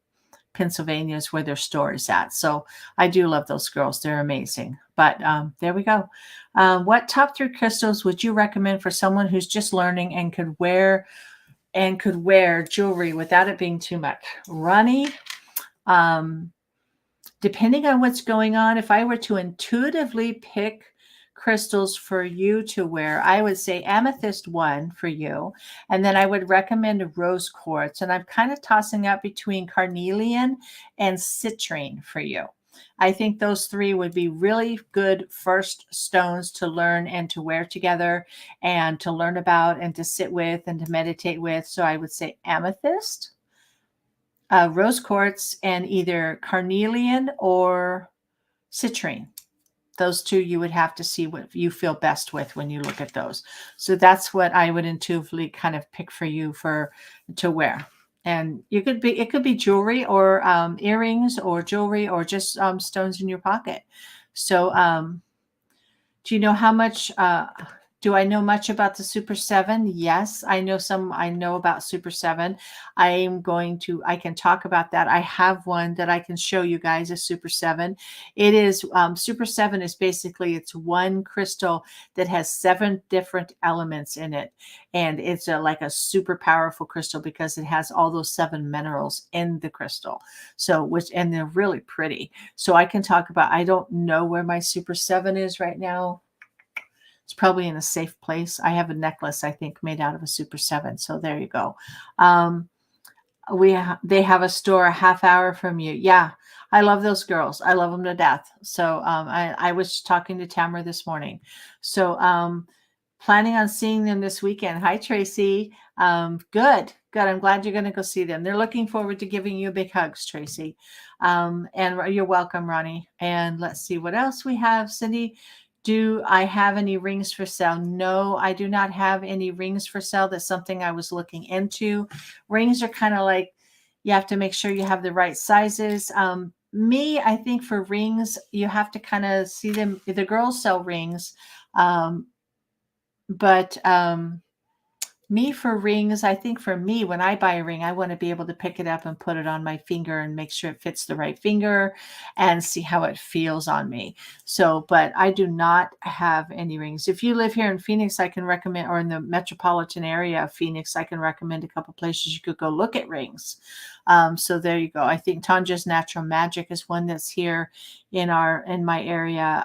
Pennsylvania is where their store is at. So I do love those girls. They're amazing. But there we go. What top 3 crystals would you recommend for someone who's just learning and could wear jewelry without it being too much? Ronnie, depending on what's going on, if I were to intuitively pick crystals for you to wear, I would say amethyst one for you. And then I would recommend a rose quartz. And I'm kind of tossing up between carnelian and citrine for you. I think those 3 would be really good first stones to learn and to wear together and to learn about and to sit with and to meditate with. So I would say amethyst, rose quartz, and either carnelian or citrine. Those 2 you would have to see what you feel best with when you look at those. So that's what I would intuitively kind of pick for you to wear. And it could be jewelry or earrings or jewelry or just stones in your pocket. So do you know how much do I know much about the Super 7? Yes, I know about Super 7. I can talk about that. I have one that I can show you guys, a Super 7. It is, Super 7 is basically, it's one crystal that has 7 different elements in it. And it's like a super powerful crystal because it has all those 7 minerals in the crystal. And they're really pretty. So I can talk about, I don't know where my Super 7 is right now. It's probably in a safe place. I have a necklace, I think, made out of a Super 7. So there you go. They have a store a half hour from you. Yeah, I love those girls. I love them to death. So I was talking to Tamara this morning. So planning on seeing them this weekend. Hi, Tracy. Good. I'm glad you're going to go see them. They're looking forward to giving you big hugs, Tracy. And you're welcome, Ronnie. And let's see what else we have. Cindy, do I have any rings for sale? No, I do not have any rings for sale. That's something I was looking into. Rings are kind of like, you have to make sure you have the right sizes. I think for rings, you have to kind of see them. The girls sell rings. But for rings, I think for me, when I buy a ring, I want to be able to pick it up and put it on my finger and make sure it fits the right finger and see how it feels on me. So, but I do not have any rings. If you live here in Phoenix, I can recommend, or in the metropolitan area of Phoenix, I can recommend a couple places you could go look at rings. So there you go. I think Tanja's Natural Magic is one that's here in my area.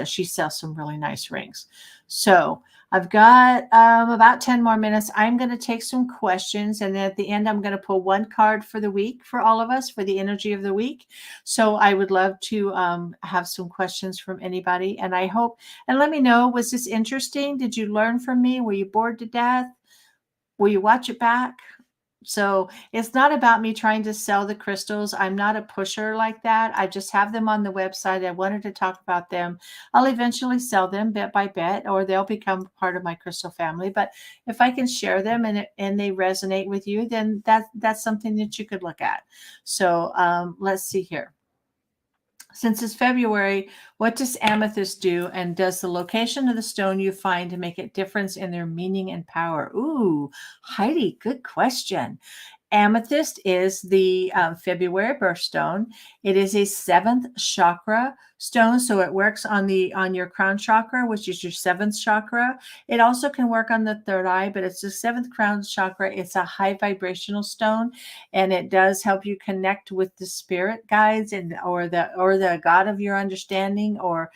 She sells some really nice rings. So I've got about 10 more minutes. I'm going to take some questions. And then at the end, I'm going to pull one card for the week for all of us for the energy of the week. So I would love to have some questions from anybody. And I hope, and let me know, was this interesting? Did you learn from me? Were you bored to death? Will you watch it back? So it's not about me trying to sell the crystals. I'm not a pusher like that. I just have them on the website. I wanted to talk about them. I'll eventually sell them bit by bit, or they'll become part of my crystal family. But if I can share them and they resonate with you, then that's something that you could look at. So let's see here. Since it's February, what does amethyst do? And does the location of the stone you find to make a difference in their meaning and power? Ooh, Heidi, good question. Amethyst is the February birthstone. It is a seventh chakra stone, so it works on your crown chakra, which is your seventh chakra. It also can work on the third eye, but it's the seventh crown chakra. It's a high vibrational stone, and it does help you connect with the spirit guides and or the God of your understanding, or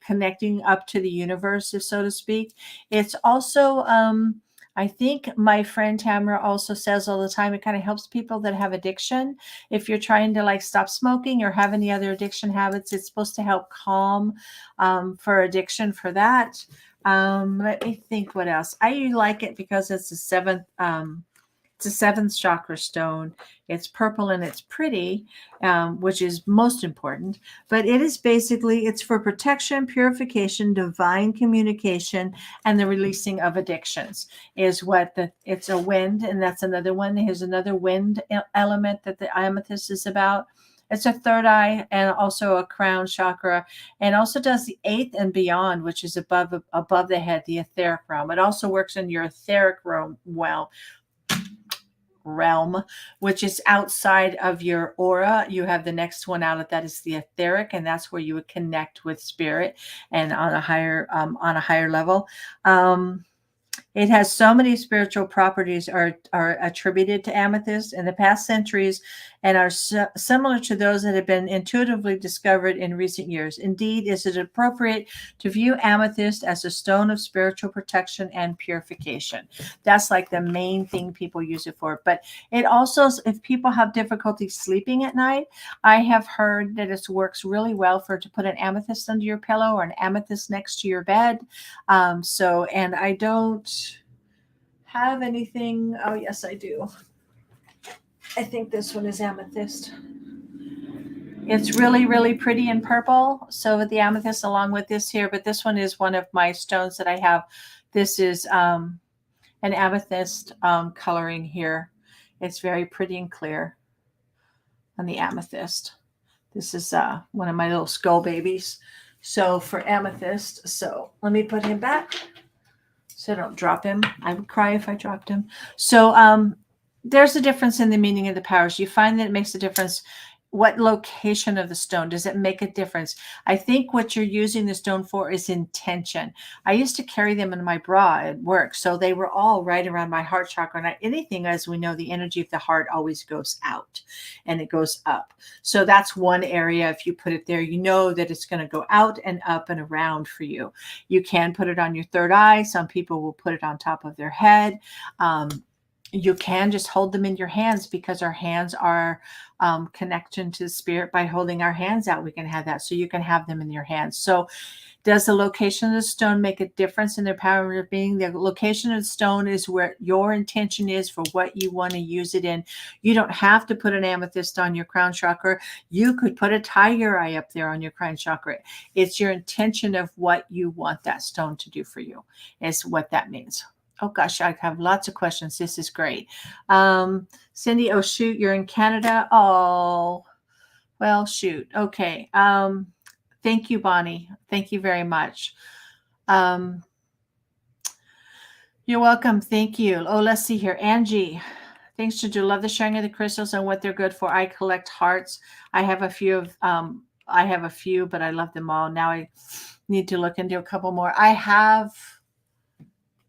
connecting up to the universe, if so to speak. It's also I think my friend Tamara also says all the time, it kind of helps people that have addiction. If you're trying to like stop smoking or have any other addiction habits, it's supposed to help calm for addiction for that. Let me think what else. I like it because it's a seventh chakra stone. It's purple and it's pretty, which is most important. But it is basically, it's for protection, purification, divine communication, and the releasing of addictions. It's a wind, and that's another one. Here's another wind element that the amethyst is about. It's a third eye and also a crown chakra, and also does the eighth and beyond, which is above the head, the etheric realm. It also works in your etheric realm, which is outside of your aura. You have the next one out of that is the etheric, and that's where you would connect with spirit and on a higher level. It has so many spiritual properties are attributed to amethyst in the past centuries, and are similar to those that have been intuitively discovered in recent years. Indeed, is it appropriate to view amethyst as a stone of spiritual protection and purification? That's like the main thing people use it for. But it also, if people have difficulty sleeping at night, I have heard that it works really well to put an amethyst under your pillow or an amethyst next to your bed. And I don't have anything. Oh, yes, I do. I think this one is amethyst. It's really, really pretty in purple. So with the amethyst along with this here, but this one is one of my stones that I have. This is an amethyst coloring here. It's very pretty and clear on the amethyst. This is one of my little skull babies. So for amethyst, so let me put him back so I don't drop him. I would cry if I dropped him. So there's a difference in the meaning of the powers. You find that it makes a difference. What location of the stone? Does it make a difference? I think what you're using the stone for is intention. I used to carry them in my bra at work, so they were all right around my heart chakra. And anything, as we know, the energy of the heart always goes out and it goes up. So that's one area. If you put it there, you know that it's going to go out and up and around for you. You can put it on your third eye. Some people will put it on top of their head. You can just hold them in your hands, because our hands are connection to the spirit. By holding our hands out, we can have that. So you can have them in your hands. So does the location of the stone make a difference in their power of being? The location of the stone is where your intention is for what you want to use it in. You don't have to put an amethyst on your crown chakra. You could put a tiger eye up there on your crown chakra. It's your intention of what you want that stone to do for you, is what that means. Oh gosh, I have lots of questions. This is great. Cindy, oh shoot, you're in Canada. Oh, well, shoot. Okay. Thank you, Bonnie. Thank you very much. You're welcome. Thank you. Oh, let's see here. Angie. Thanks, Ginger. Love the sharing of the crystals and what they're good for. I collect hearts. I have a few, but I love them all. Now I need to look into a couple more.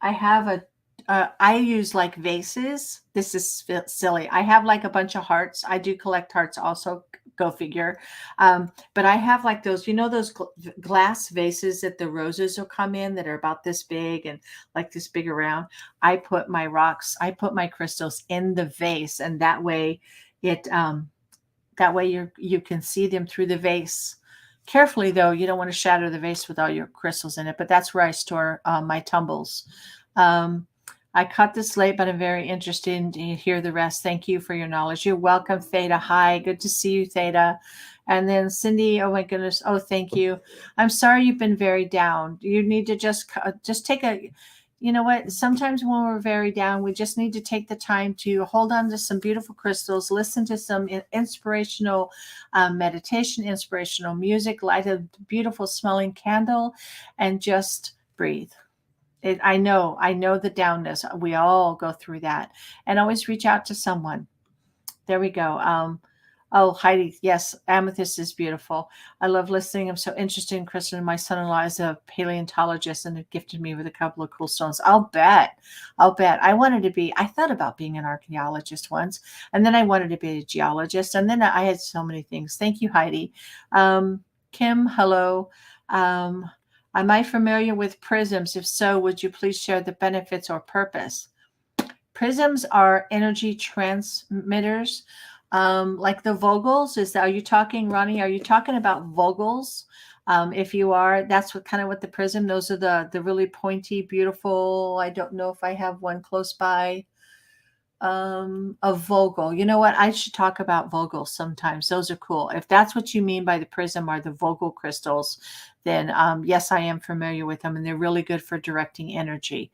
I use like vases. This is silly. I have like a bunch of hearts. I do collect hearts also, go figure. But I have like those, those glass vases that the roses will come in that are about this big and like this big around. I put my crystals in the vase, and that way you can see them through the vase. Carefully, though, you don't want to shatter the vase with all your crystals in it, but that's where I store my tumbles. I caught this late, but I'm very interested to hear the rest. Thank you for your knowledge. You're welcome, Theta. Hi, good to see you, Theta. And then Cindy, oh my goodness. Oh, thank you. I'm sorry you've been very down. You need to just take you know what? Sometimes when we're very down, we just need to take the time to hold on to some beautiful crystals, listen to some inspirational meditation, inspirational music, light a beautiful smelling candle, and just breathe. I know the downness. We all go through that, and always reach out to someone. There we go. Oh, Heidi, yes, amethyst is beautiful. I love listening. I'm so interested in crystal. And my son-in-law is a paleontologist and had gifted me with a couple of cool stones. I'll bet. I'll bet. I thought about being an archaeologist once, and then I wanted to be a geologist, and then I had so many things. Thank you, Heidi. Kim, hello. Um, am I familiar with prisms? If so, would you please share the benefits or purpose? Prisms are energy transmitters, like the Vogels. Are you talking, Ronnie? Are you talking about Vogels? If you are, that's what the prism. Those are the really pointy, beautiful. I don't know if I have one close by. A Vogel. You know what? I should talk about Vogels sometimes. Those are cool. If that's what you mean by the prism or the Vogel crystals, then yes, I am familiar with them, and they're really good for directing energy.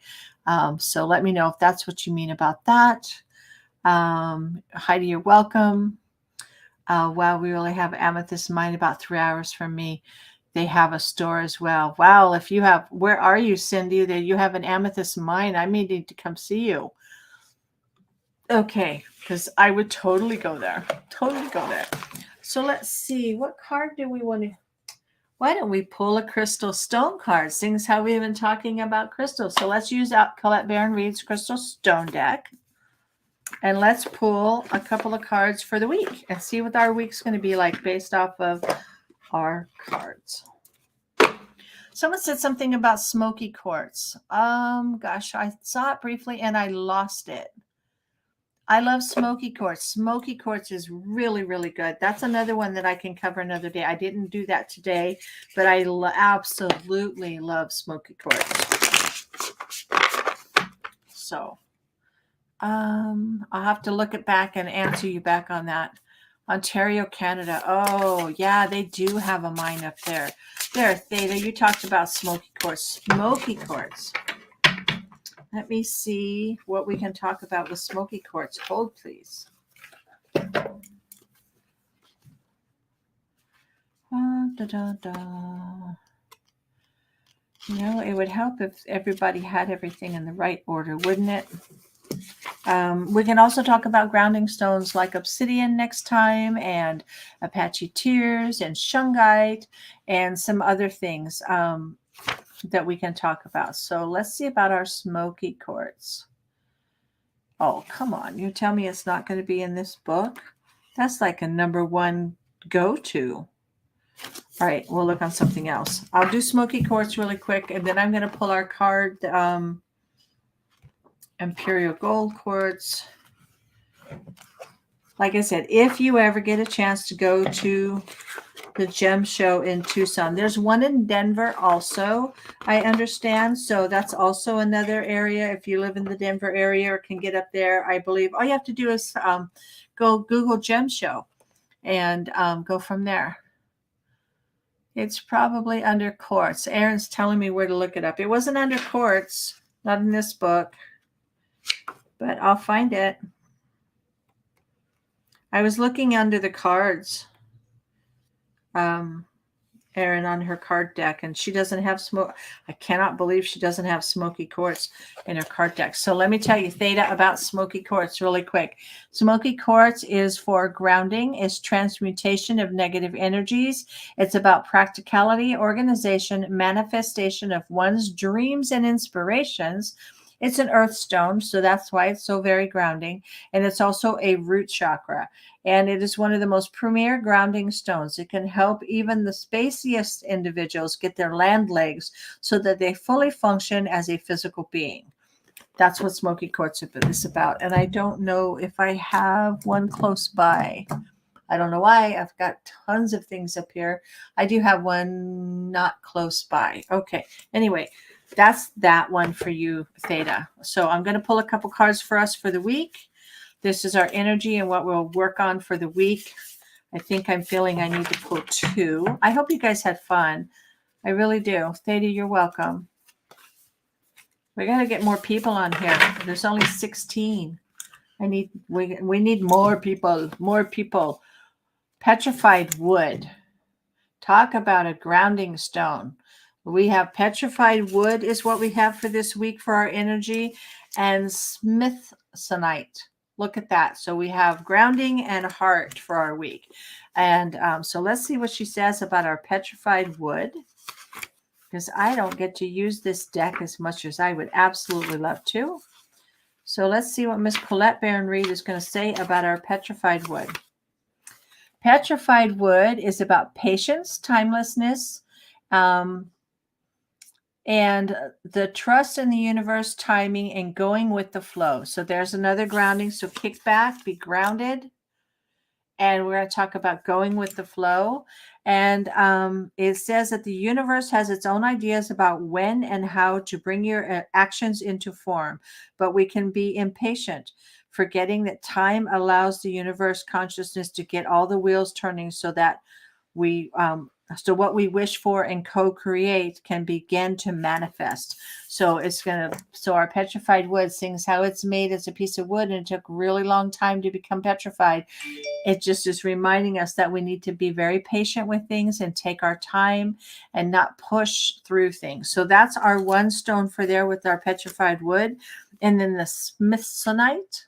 So let me know if that's what you mean about that. Heidi, you're welcome. Wow, we really have amethyst mine about 3 hours from me. They have a store as well. Wow, if you have, where are you, Cindy? That you have an amethyst mine. I may need to come see you. Okay, because I would totally go there. Totally go there. So let's see. What card do we want to? Why don't we pull a crystal stone card? Seeing as how we've been talking about crystals. So let's use out Colette Baron Reed's Crystal Stone deck. And let's pull a couple of cards for the week and see what our week's going to be like based off of our cards. Someone said something about smoky quartz. Gosh, I saw it briefly and I lost it. I love smoky quartz. Smoky quartz is really, really good. That's another one that I can cover another day. I didn't do that today, but I absolutely love smoky quartz. So I'll have to look it back and answer you back on that. Ontario, Canada. Oh, yeah, they do have a mine up there. There, Theta, you talked about smoky quartz. Smoky quartz. Let me see what we can talk about with smoky quartz. Hold, please. You know, it would help if everybody had everything in the right order, wouldn't it? We can also talk about grounding stones like obsidian next time, and Apache tears and shungite and some other things that we can talk about. So let's see about our smoky quartz. Oh, come on. You tell me it's not going to be in this book? That's like a number one go-to. All right, we'll look on something else. I'll do smoky quartz really quick, and then I'm going to pull our card, Imperial Gold Quartz. Like I said, if you ever get a chance to go to the gem show in Tucson, there's one in Denver also, I understand. So that's also another area. If you live in the Denver area or can get up there, I believe all you have to do is go Google gem show and go from there. It's probably under quartz. Aaron's telling me where to look it up. It wasn't under quartz, not in this book, but I'll find it. I was looking under the cards, Erin, on her card deck, and she doesn't have smoke. I cannot believe she doesn't have smoky quartz in her card deck. So let me tell you, Theta, about smoky quartz really quick. Smoky quartz is for grounding, it's transmutation of negative energies. It's about practicality, organization, manifestation of one's dreams and inspirations. It's an earth stone, so that's why it's so very grounding. And it's also a root chakra. And it is one of the most premier grounding stones. It can help even the spaciest individuals get their land legs so that they fully function as a physical being. That's what smoky quartz is about. And I don't know if I have one close by. I don't know why. I've got tons of things up here. I do have one not close by. Okay. Anyway, that's that one for you, Theta. So I'm going to pull a couple cards for us for the week. This is our energy and what we'll work on for the week. I think I'm feeling I need to pull two. I hope you guys had fun. I really do. Theta, you're welcome. We got to get more people on here. There's only 16. We need more people. More people. Petrified wood. Talk about a grounding stone. We have petrified wood is what we have for this week for our energy, and smithsonite. Look at that. So we have grounding and heart for our week. And so let's see what she says about our petrified wood, because I don't get to use this deck as much as I would absolutely love to. So let's see what Miss Colette Barron Reed is going to say about our petrified wood. Petrified wood is about patience, timelessness, and the trust in the universe, timing, and going with the flow. So there's another grounding. So kick back, be grounded. And we're going to talk about going with the flow. And it says that the universe has its own ideas about when and how to bring your actions into form, but we can be impatient, forgetting that time allows the universe consciousness to get all the wheels turning so that so what we wish for and co-create can begin to manifest. So our petrified wood sings how it's made as a piece of wood and it took a really long time to become petrified. It just is reminding us that we need to be very patient with things and take our time and not push through things. So that's our one stone for there with our petrified wood. And then the Smithsonite.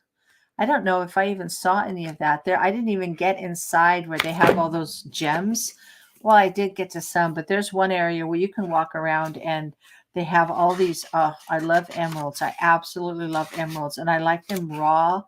I don't know if I even saw any of that there. I didn't even get inside where they have all those gems. Well, I did get to some, but there's one area where you can walk around and they have all these. I love emeralds. I absolutely love emeralds, and I like them raw.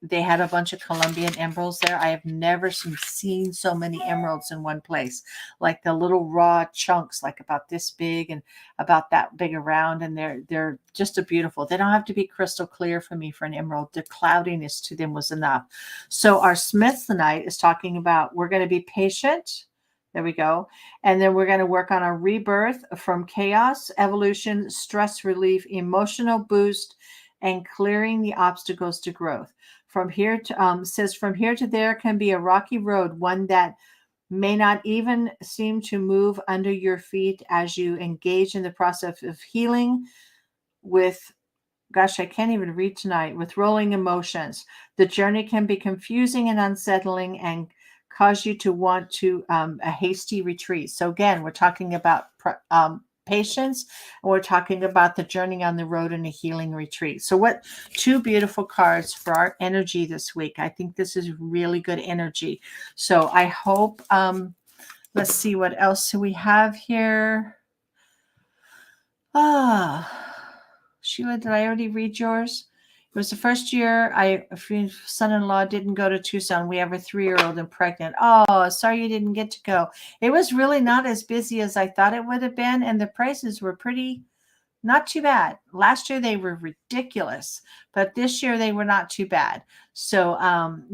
They had a bunch of Colombian emeralds there. I have never seen so many emeralds in one place. Like the little raw chunks, like about this big and about that big around, and they're just a beautiful. They don't have to be crystal clear for me for an emerald. The cloudiness to them was enough. So our Smithsonite is talking about we're going to be patient. There we go. And then we're going to work on our rebirth from chaos, evolution, stress relief, emotional boost, and clearing the obstacles to growth. From here to says from here to there can be a rocky road, one that may not even seem to move under your feet as you engage in the process of healing with, gosh, I can't even read tonight, with rolling emotions. The journey can be confusing and unsettling and cause you to want to a hasty retreat. So again, we're talking about patience, and we're talking about the journey on the road and a healing retreat. So what two beautiful cards for our energy this week. I think this is really good energy. So I hope let's see what else we have here. Sheila, did I already read yours? It was the first year son-in-law didn't go to Tucson. We have a 3-year-old and pregnant. Oh, sorry you didn't get to go. It was really not as busy as I thought it would have been, and the prices were not too bad. Last year they were ridiculous, but this year they were not too bad. So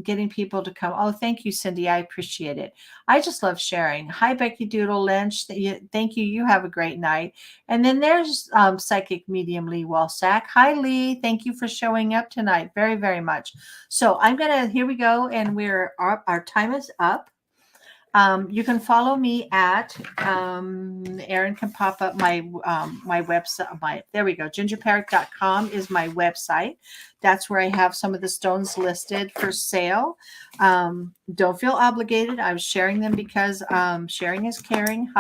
getting people to come. Oh, thank you, Cindy. I appreciate it. I just love sharing. Hi, Becky Doodle Lynch. Thank you. You have a great night. And then there's Psychic Medium Lee Walsack. Hi, Lee. Thank you for showing up tonight. Very, very much. So here we go. And our time is up. You can follow me at Erin can pop up my website. There we go. Gingerparrot.com is my website. That's where I have some of the stones listed for sale. Don't feel obligated. I was sharing them because sharing is caring.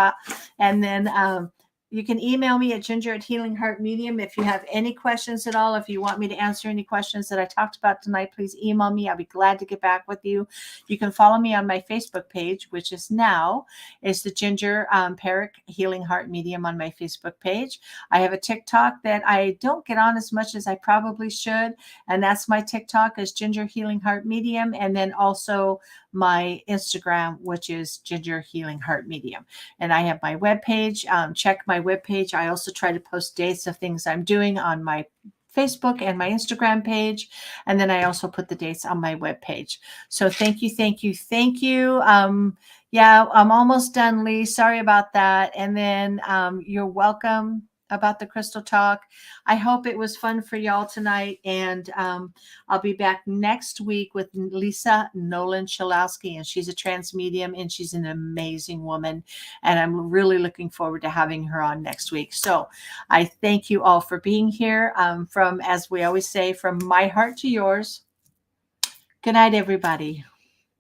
And then you can email me at ginger@healingheartmedium if you have any questions at all. If you want me to answer any questions that I talked about tonight, please email me. I'll be glad to get back with you. You can follow me on my Facebook page, which is the Ginger Parrot Healing Heart Medium on my Facebook page. I have a TikTok that I don't get on as much as I probably should, and that's my TikTok is Ginger Healing Heart Medium, and then also my Instagram, which is Ginger Healing Heart Medium. And I have my webpage. Check my webpage. I also try to post dates of things I'm doing on my Facebook and my Instagram page. And then I also put the dates on my webpage. So thank you, thank you, thank you. Yeah, I'm almost done, Lee. Sorry about that. And then you're welcome about the crystal talk. I hope it was fun for y'all tonight. And I'll be back next week with Lisa Nolan Shalowski, and she's a trans medium and she's an amazing woman. And I'm really looking forward to having her on next week. So I thank you all for being here. As we always say, from my heart to yours. Good night, everybody.